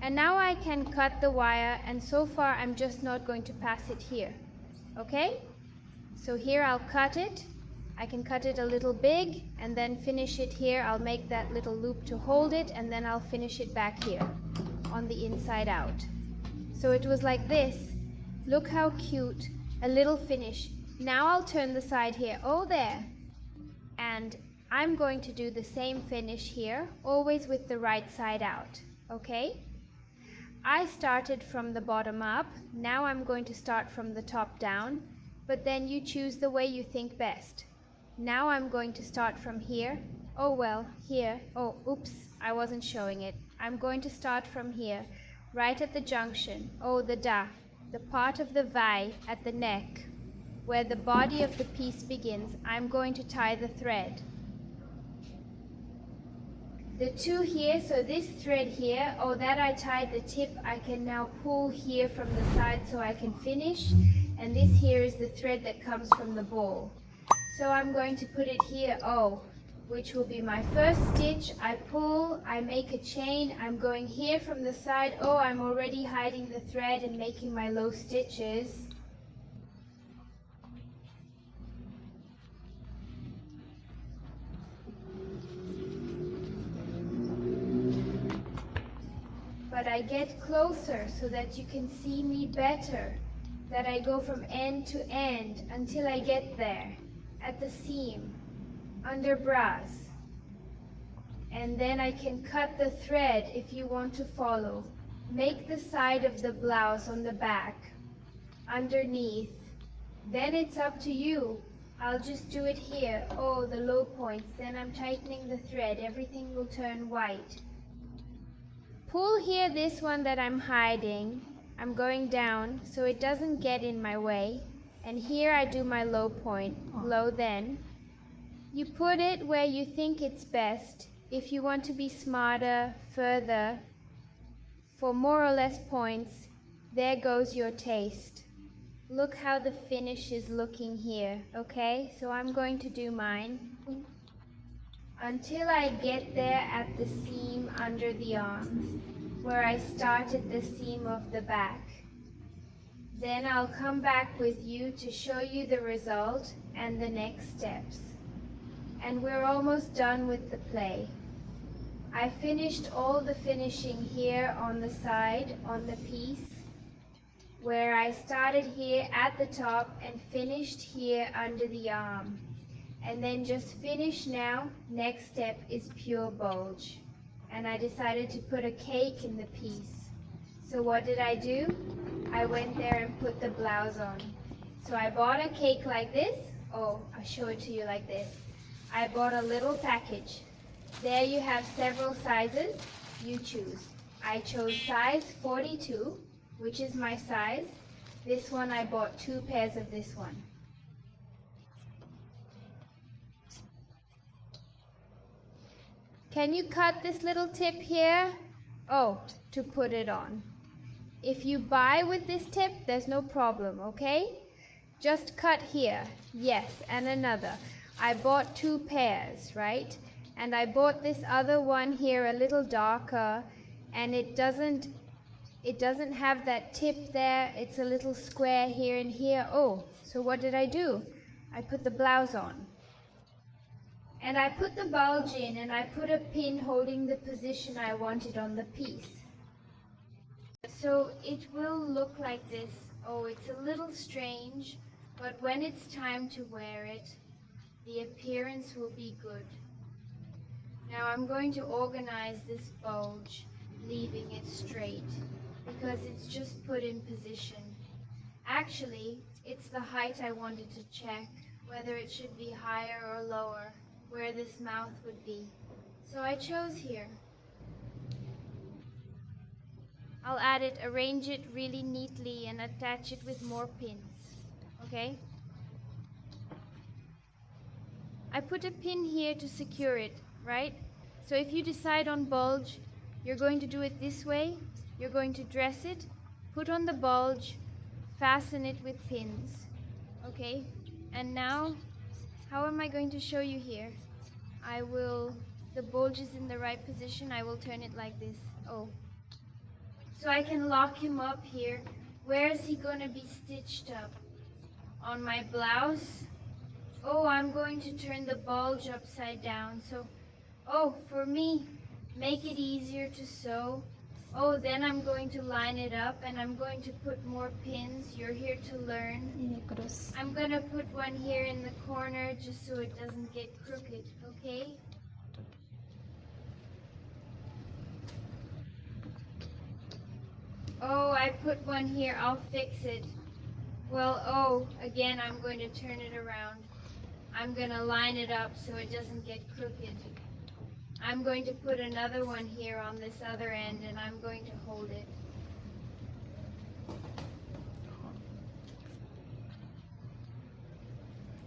And now I can cut the wire, and so far I'm just not going to pass it here. Okay? So here I'll cut it. I can cut it a little big and then finish it here. I'll make that little loop to hold it, and then I'll finish it back here on the inside out. So it was like this. Look how cute. A little finish. Now I'll turn the side here. Oh, there. And I'm going to do the same finish here, always with the right side out. Okay? I started from the bottom up. Now I'm going to start from the top down, but then you choose the way you think best. Now I'm going to start from here. Oh, well, here. Oh, oops, I wasn't showing it. I'm going to start from here, right at the junction. Oh, the part of the vai at the neck, where the body of the piece begins. I'm going to tie the thread. the two here, so this thread here, oh, that I tied the tip, I can now pull here from the side so I can finish. And this here is the thread that comes from the ball. So I'm going to put it here, oh, which will be my first stitch. I pull, I make a chain, I'm going here from the side, oh, I'm already hiding the thread and making my low stitches. But I get closer so that you can see me better, that I go from end to end until I get there, at the seam, under brass. And then I can cut the thread if you want to follow. Make the side of the blouse on the back, underneath. Then it's up to you. I'll just do it here. Oh, the low points. Then I'm tightening the thread. Everything will turn white. Pull here this one that I'm hiding. I'm going down so it doesn't get in my way. And here I do my low point, low then. You put it where you think it's best. If you want to be smarter, further, for more or less points, there goes your taste. Look how the finish is looking here, okay? So I'm going to do mine until I get there at the seam under the arms, where I started the seam of the back. Then I'll come back with you to show you the result and the next steps. And we're almost done with the play. I finished all the finishing here on the side, on the piece, where I started here at the top and finished here under the arm. And then just finish now. Next step is pure bulge. And I decided to put a cake in the piece. So what did I do? I went there and put the blouse on. So I bought a cake like this. Oh, I'll show it to you like this. I bought a little package. There you have several sizes. You choose. I chose size 42, which is my size. This one I bought 2 pairs of this one. Can you cut this little tip here? Oh, to put it on. If you buy with this tip, there's no problem, okay? Just cut here. Yes, and another. I bought 2 pairs, right? And I bought this other one here a little darker, and it doesn't have that tip there. It's a little square here and here. Oh, so what did I do? I put the blouse on. And I put the bulge in, and I put a pin holding the position I wanted on the piece. So it will look like this. Oh, it's a little strange, but when it's time to wear it, the appearance will be good. Now I'm going to organize this bulge, leaving it straight, because it's just put in position. Actually, it's the height I wanted to check, whether it should be higher or lower, where this mouth would be. So I chose here. I'll add it, arrange it really neatly, and attach it with more pins. Okay? I put a pin here to secure it, right? So if you decide on bulge, you're going to do it this way. You're going to dress it, put on the bulge, fasten it with pins. Okay? And now, how am I going to show you here? The bulge is in the right position, I will turn it like this. Oh. So I can lock him up here. Where is he going to be stitched up? On my blouse? Oh, I'm going to turn the bulge upside down. So, oh, for me, make it easier to sew. Oh, then I'm going to line it up and I'm going to put more pins. You're here to learn. I'm going to put one here in the corner just so it doesn't get crooked, okay? Oh, I put one here. I'll fix it. Well, oh, again, I'm going to turn it around. I'm going to line it up so it doesn't get crooked. I'm going to put another one here on this other end, and I'm going to hold it.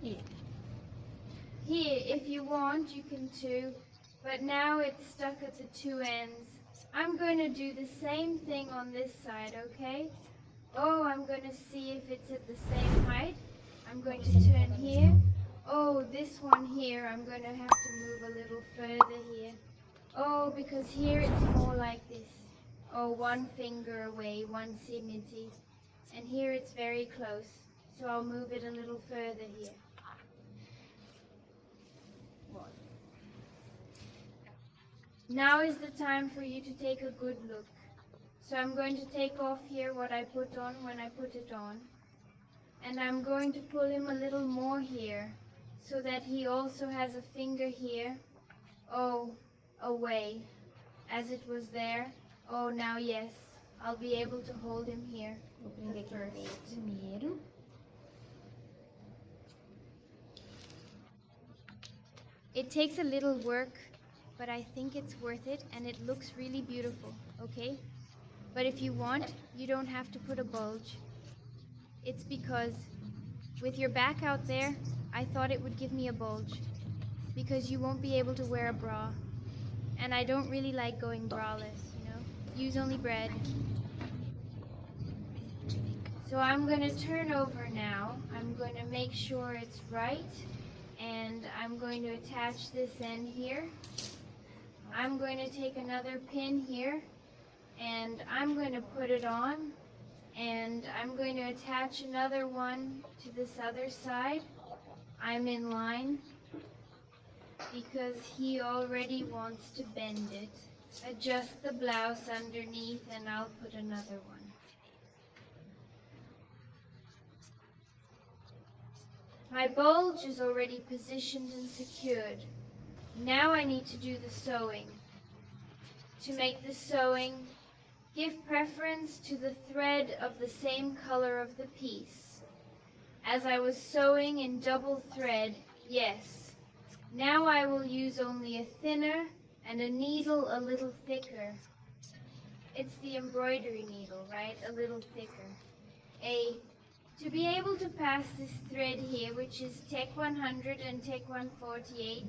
Here, if you want, you can too, but now it's stuck at the two ends. I'm going to do the same thing on this side, okay? Oh, I'm going to see if it's at the same height. I'm going to turn here. Oh, this one here, I'm going to have to move a little further here. Oh, because here it's more like this. Oh, one finger away, 1 centimeter. And here it's very close, so I'll move it a little further here. Now is the time for you to take a good look. So I'm going to take off here what I put on when I put it on. And I'm going to pull him a little more here, so that he also has a finger here. Oh, away, as it was there. Oh, now yes, I'll be able to hold him here. Vou prender aqui no meio First. primeiro. It takes a little work, but I think it's worth it and it looks really beautiful, okay? But if you want, you don't have to put a bulge. It's because with your back out there, I thought it would give me a bulge because you won't be able to wear a bra. And I don't really like going braless, you know? Use only bread. So I'm going to turn over now. I'm going to make sure it's right. And I'm going to attach this end here. I'm going to take another pin here. And I'm going to put it on. And I'm going to attach another one to this other side. I'm in line because he already wants to bend it. Adjust the blouse underneath and I'll put another one. My bulge is already positioned and secured. Now I need to do the sewing. To make the sewing, give preference to the thread of the same color of the piece. As I was sewing in double thread, yes. Now I will use only a thinner and a needle a little thicker. It's the embroidery needle, right? A little thicker. To be able to pass this thread here, which is Tech 100 and Tech 148,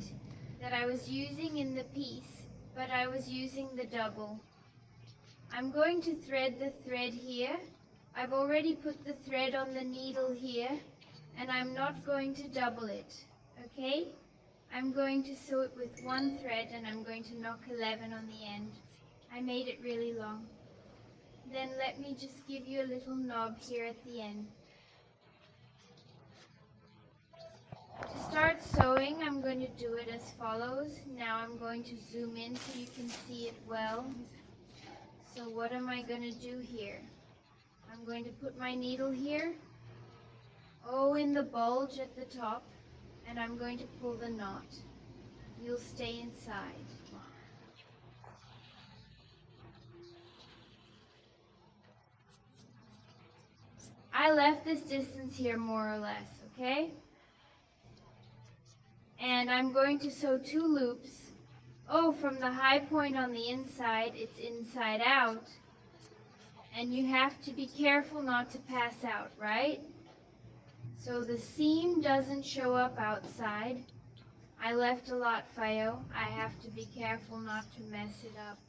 that I was using in the piece, but I was using the double. I'm going to thread the thread here. I've already put the thread on the needle here, and I'm not going to double it, okay? I'm going to sew it with one thread, and I'm going to knock 11 on the end. I made it really long. Then let me just give you a little knob here at the end. To start sewing, I'm going to do it as follows. Now I'm going to zoom in so you can see it well. So what am I going to do here? I'm going to put my needle here, in the bulge at the top, and I'm going to pull the knot. You'll stay inside. I left this distance here more or less, okay? And I'm going to sew 2 loops. From the high point on the inside, it's inside out. And you have to be careful not to pass out, right? So the seam doesn't show up outside. I left a lot fayo. I have to be careful not to mess it up.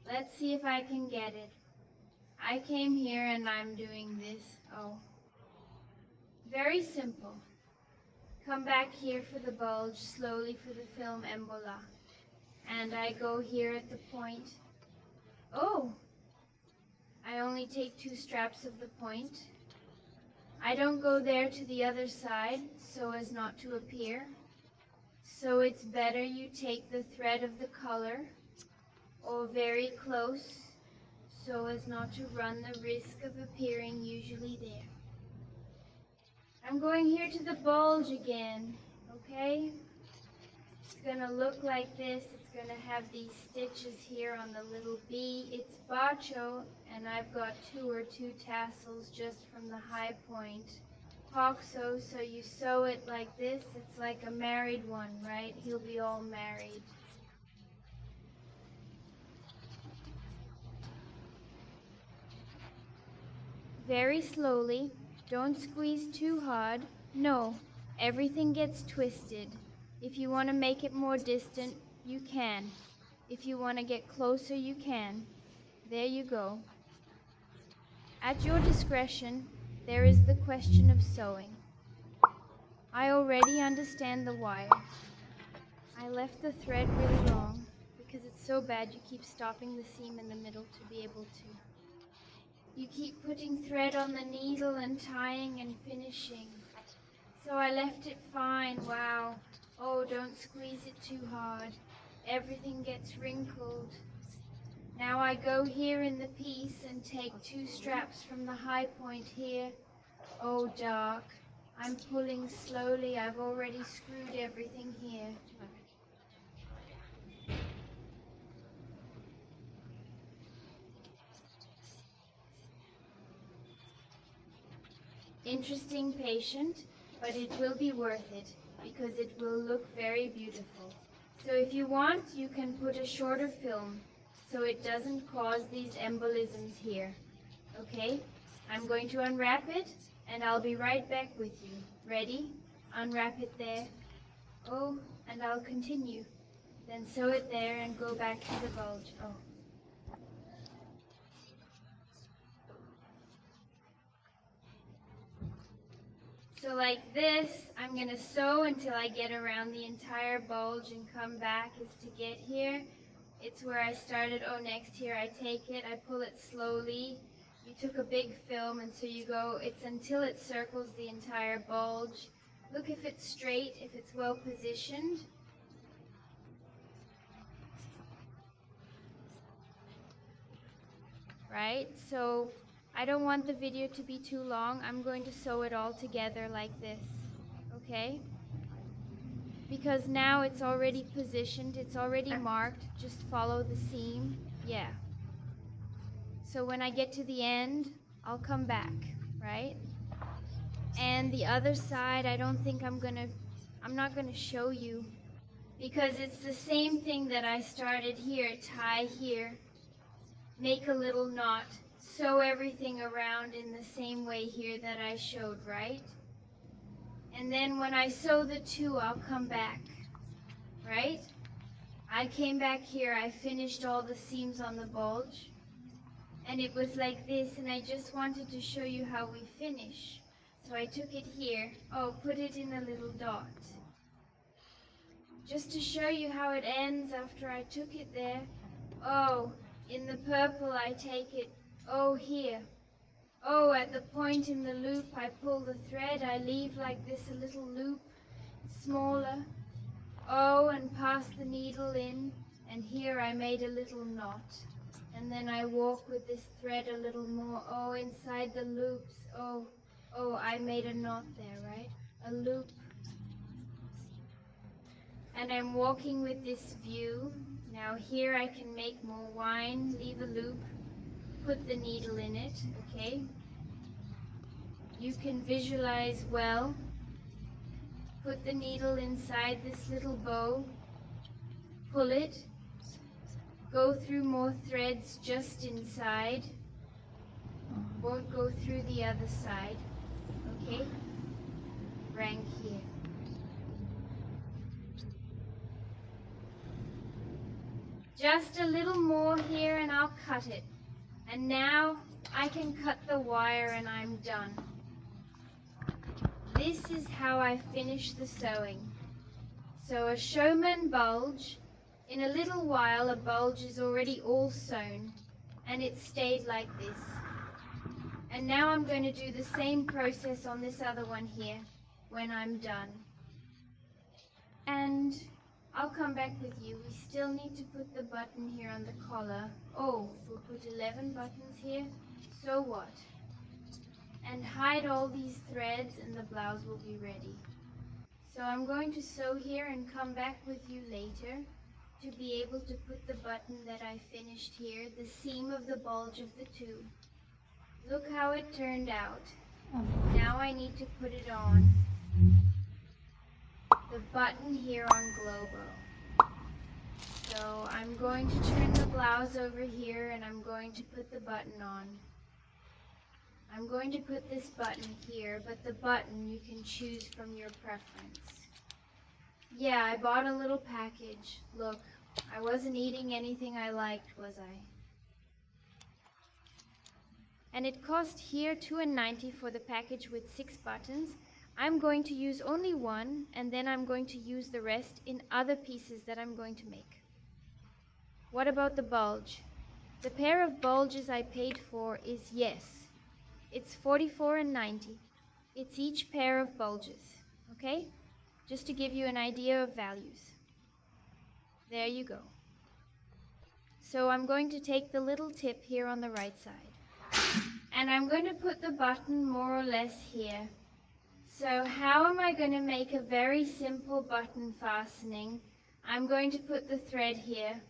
Let's see if I can get it. I came here and I'm doing this. Very simple. Come back here for the bulge, slowly for the film embola. And I go here at the point. I only take 2 straps of the point. I don't go there to the other side so as not to appear. So it's better you take the thread of the color very close so as not to run the risk of appearing usually there. I'm going here to the bulge again, okay? It's going to look like this. It's going to have these stitches here on the little B. It's bacho, and I've got 2 tassels just from the high point. Hawk sew, so you sew it like this. It's like a married one, right? He'll be all married. Very slowly. Don't squeeze too hard. No, everything gets twisted. If you want to make it more distant, you can. If you want to get closer, you can. There you go. At your discretion, there is the question of sewing. I already understand the wire. I left the thread really long because it's so bad you keep stopping the seam in the middle to be able to. You keep putting thread on the needle and tying and finishing. So I left it fine, wow. Oh, don't squeeze it too hard. Everything gets wrinkled. Now I go here in the piece and take 2 straps from the high point here. Oh, dark. I'm pulling slowly. I've already screwed everything here. Interesting, patient, but it will be worth it because it will look very beautiful. So if you want, you can put a shorter film so it doesn't cause these embolisms here. Okay? I'm going to unwrap it and I'll be right back with you. Ready? Unwrap it there. Oh, and I'll continue. Then sew it there and go back to the bulge. Oh. So like this, I'm going to sew until I get around the entire bulge and come back is to get here. It's where I started. Oh, next here I take it, I pull it slowly. You took a big film and so you go, it's until it circles the entire bulge. Look if it's straight, if it's well positioned. Right, so I don't want the video to be too long. I'm going to sew it all together like this, okay? Because now it's already positioned, it's already marked. Just follow the seam, yeah. So when I get to the end, I'll come back, right? And the other side, I don't think I'm not gonna show you because it's the same thing that I started here. Tie here, make a little knot, sew everything around in the same way here that I showed, right? And then when I sew the 2, I'll come back, right? I came back here, I finished all the seams on the bulge, and it was like this, and I just wanted to show you how we finish. So I took it here, oh, put it in a little dot. Just to show you how it ends after I took it there. Oh, in the purple I take it, oh, here. Oh, at the point in the loop I pull the thread, I leave like this a little loop, smaller. Oh, and pass the needle in, and here I made a little knot. And then I walk with this thread a little more, oh, inside the loops, oh, I made a knot there, right? A loop. And I'm walking with this view. Now here I can make more wine, leave a loop, put the needle in it, okay? You can visualize well. Put the needle inside this little bow, pull it, go through more threads just inside, won't go through the other side, okay? Rank here. Just a little more here and I'll cut it. And now I can cut the wire and I'm done. This is how I finish the sewing. So a showman bulge, in a little while a bulge is already all sewn and it stayed like this. And now I'm going to do the same process on this other one here when I'm done. And I'll come back with you. We still need to put the button here on the collar. Oh, we'll put 11 buttons here. So what? And hide all these threads and the blouse will be ready. So I'm going to sew here and come back with you later to be able to put the button that I finished here, the seam of the bulge of the 2. Look how it turned out. Now I need to put it on. The button here on Globo. So I'm going to turn the blouse over here and I'm going to put the button on. I'm going to put this button here, but the button you can choose from your preference. Yeah, I bought a little package. Look, I wasn't eating anything I liked, was I? And it cost here $2.90 for the package with 6 buttons. I'm going to use only one, and then I'm going to use the rest in other pieces that I'm going to make. What about the bulge? The pair of bulges I paid for is yes. It's $44.90. It's each pair of bulges, okay? Just to give you an idea of values. There you go. So I'm going to take the little tip here on the right side, and I'm going to put the button more or less here. So how am I going to make a very simple button fastening? I'm going to put the thread here.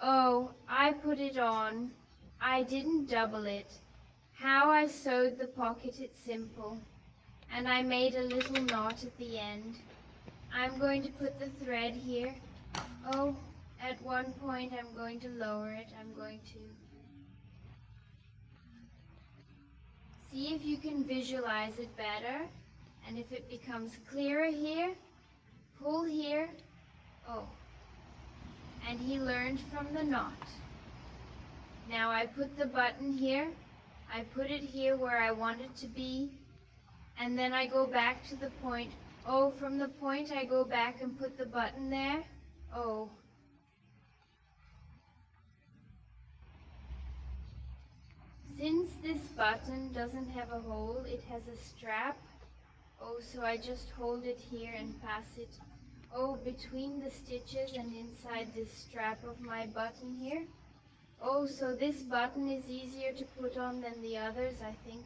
Oh, I put it on. I didn't double it. How I sewed the pocket, it's simple. And I made a little knot at the end. I'm going to put the thread here. Oh, at one point I'm going to lower it. I'm going to see if you can visualize it better. And if it becomes clearer here, pull here. Oh, and he learned from the knot. Now I put the button here. I put it here where I want it to be. And then I go back to the point. Oh, from the point I go back and put the button there. Oh. Since this button doesn't have a hole, it has a strap. Oh, so I just hold it here and pass it, oh, between the stitches and inside this strap of my button here. Oh, so this button is easier to put on than the others, I think,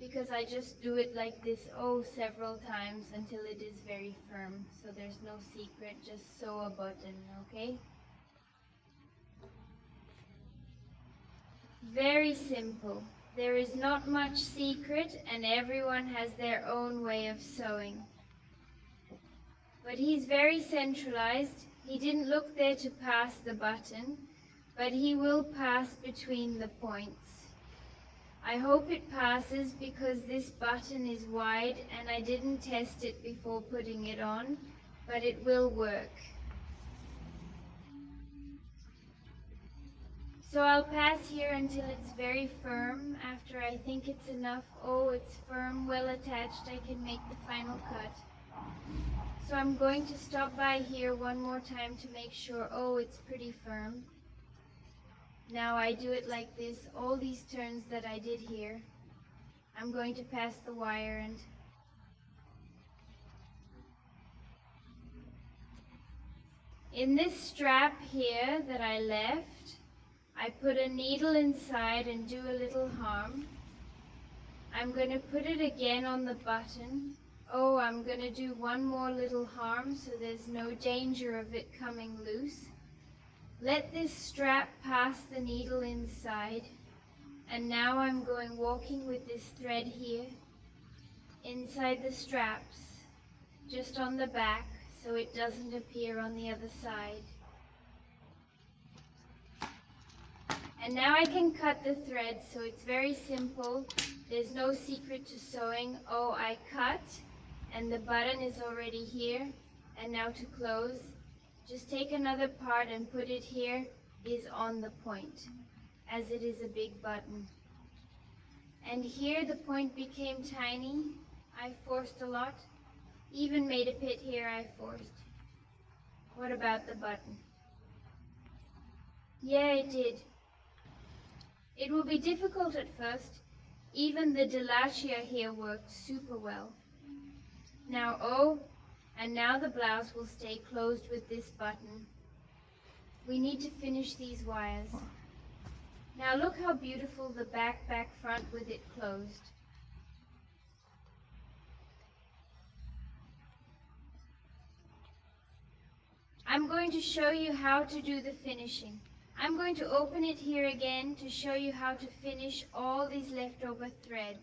because I just do it like this, oh, several times until it is very firm. So there's no secret, just sew a button, okay? Very simple. There is not much secret, and everyone has their own way of sewing. But he's very centralized. He didn't look there to pass the button, but he will pass between the points. I hope it passes because this button is wide and I didn't test it before putting it on, but it will work. So I'll pass here until it's very firm. After I think it's enough, oh, it's firm, well attached, I can make the final cut. So I'm going to stop by here one more time to make sure, oh, it's pretty firm. Now I do it like this, all these turns that I did here. I'm going to pass the wire and in this strap here that I left, I put a needle inside and do a little harm. I'm going to put it again on the button. Oh, I'm going to do one more little harm so there's no danger of it coming loose. Let this strap pass the needle inside. And now I'm going walking with this thread here inside the straps, just on the back so it doesn't appear on the other side. And now I can cut the thread, so it's very simple. There's no secret to sewing. Oh, I cut, and the button is already here. And now to close, just take another part and put it here, is on the point, as it is a big button. And here the point became tiny. I forced a lot. Even made a pit here I forced. What about the button? Yeah, it did. It will be difficult at first. Even the delachia here worked super well. Now, oh, and now the blouse will stay closed with this button. We need to finish these wires. Now look how beautiful the back front with it closed. I'm going to show you how to do the finishing. I'm going to open it here again to show you how to finish all these leftover threads.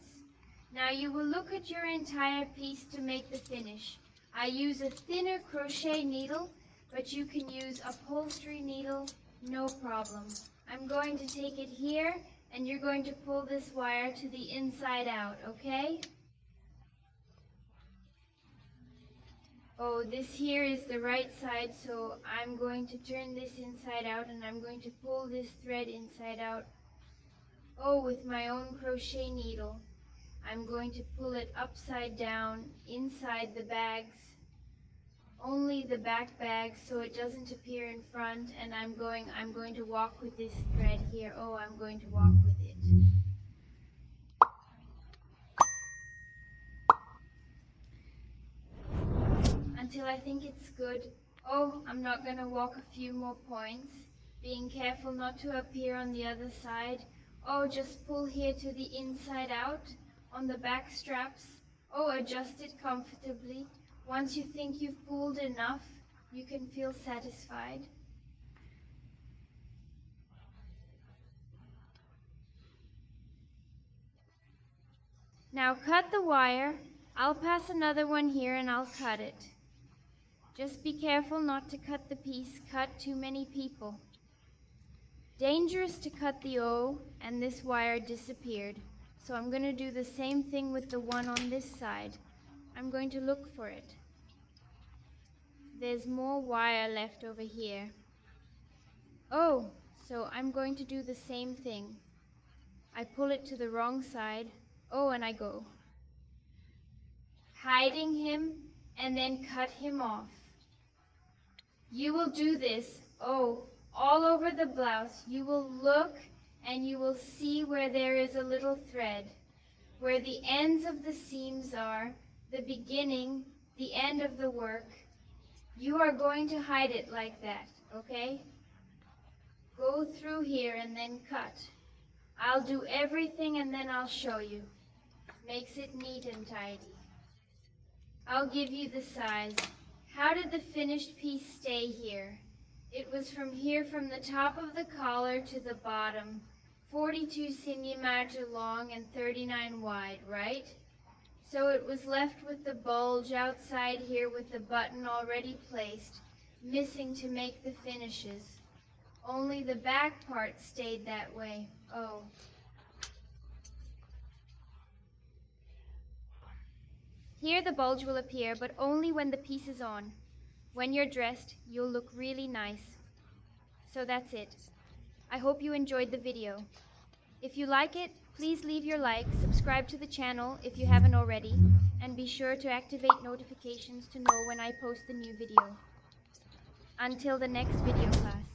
Now you will look at your entire piece to make the finish. I use a thinner crochet needle, but you can use upholstery needle, no problem. I'm going to take it here, and you're going to pull this wire to the inside out, okay? Oh, this here is the right side, so I'm going to turn this inside out and I'm going to pull this thread inside out. Oh, with my own crochet needle. I'm going to pull it upside down inside the bags, only the back bags, so it doesn't appear in front, and I'm going to walk with this thread here. Oh, I'm going to walk with it. Until I think it's good. Oh, I'm not going to walk a few more points, being careful not to appear on the other side. Oh, just pull here to the inside out on the back straps. Oh, adjust it comfortably. Once you think you've pulled enough, you can feel satisfied. Now cut the wire. I'll pass another one here and I'll cut it. Just be careful not to cut the piece cut too many people. Dangerous to cut the O, and this wire disappeared. So I'm going to do the same thing with the one on this side. I'm going to look for it. There's more wire left over here. Oh, so I'm going to do the same thing. I pull it to the wrong side. Oh, and I go. Hiding him and then cut him off. You will do this, oh, all over the blouse. You will look and you will see where there is a little thread, where the ends of the seams are, the beginning, the end of the work. You are going to hide it like that, okay? Go through here and then cut. I'll do everything and then I'll show you. Makes it neat and tidy. I'll give you the size. How did the finished piece stay here? It was from here, from the top of the collar to the bottom, 42 centimeters long and 39 wide, right? So it was left with the bulge outside here with the button already placed, missing to make the finishes. Only the back part stayed that way. Oh. Here the bulge will appear, but only when the piece is on. When you're dressed, you'll look really nice. So that's it. I hope you enjoyed the video. If you like it, please leave your like, subscribe to the channel if you haven't already, and be sure to activate notifications to know when I post the new video. Until the next video class.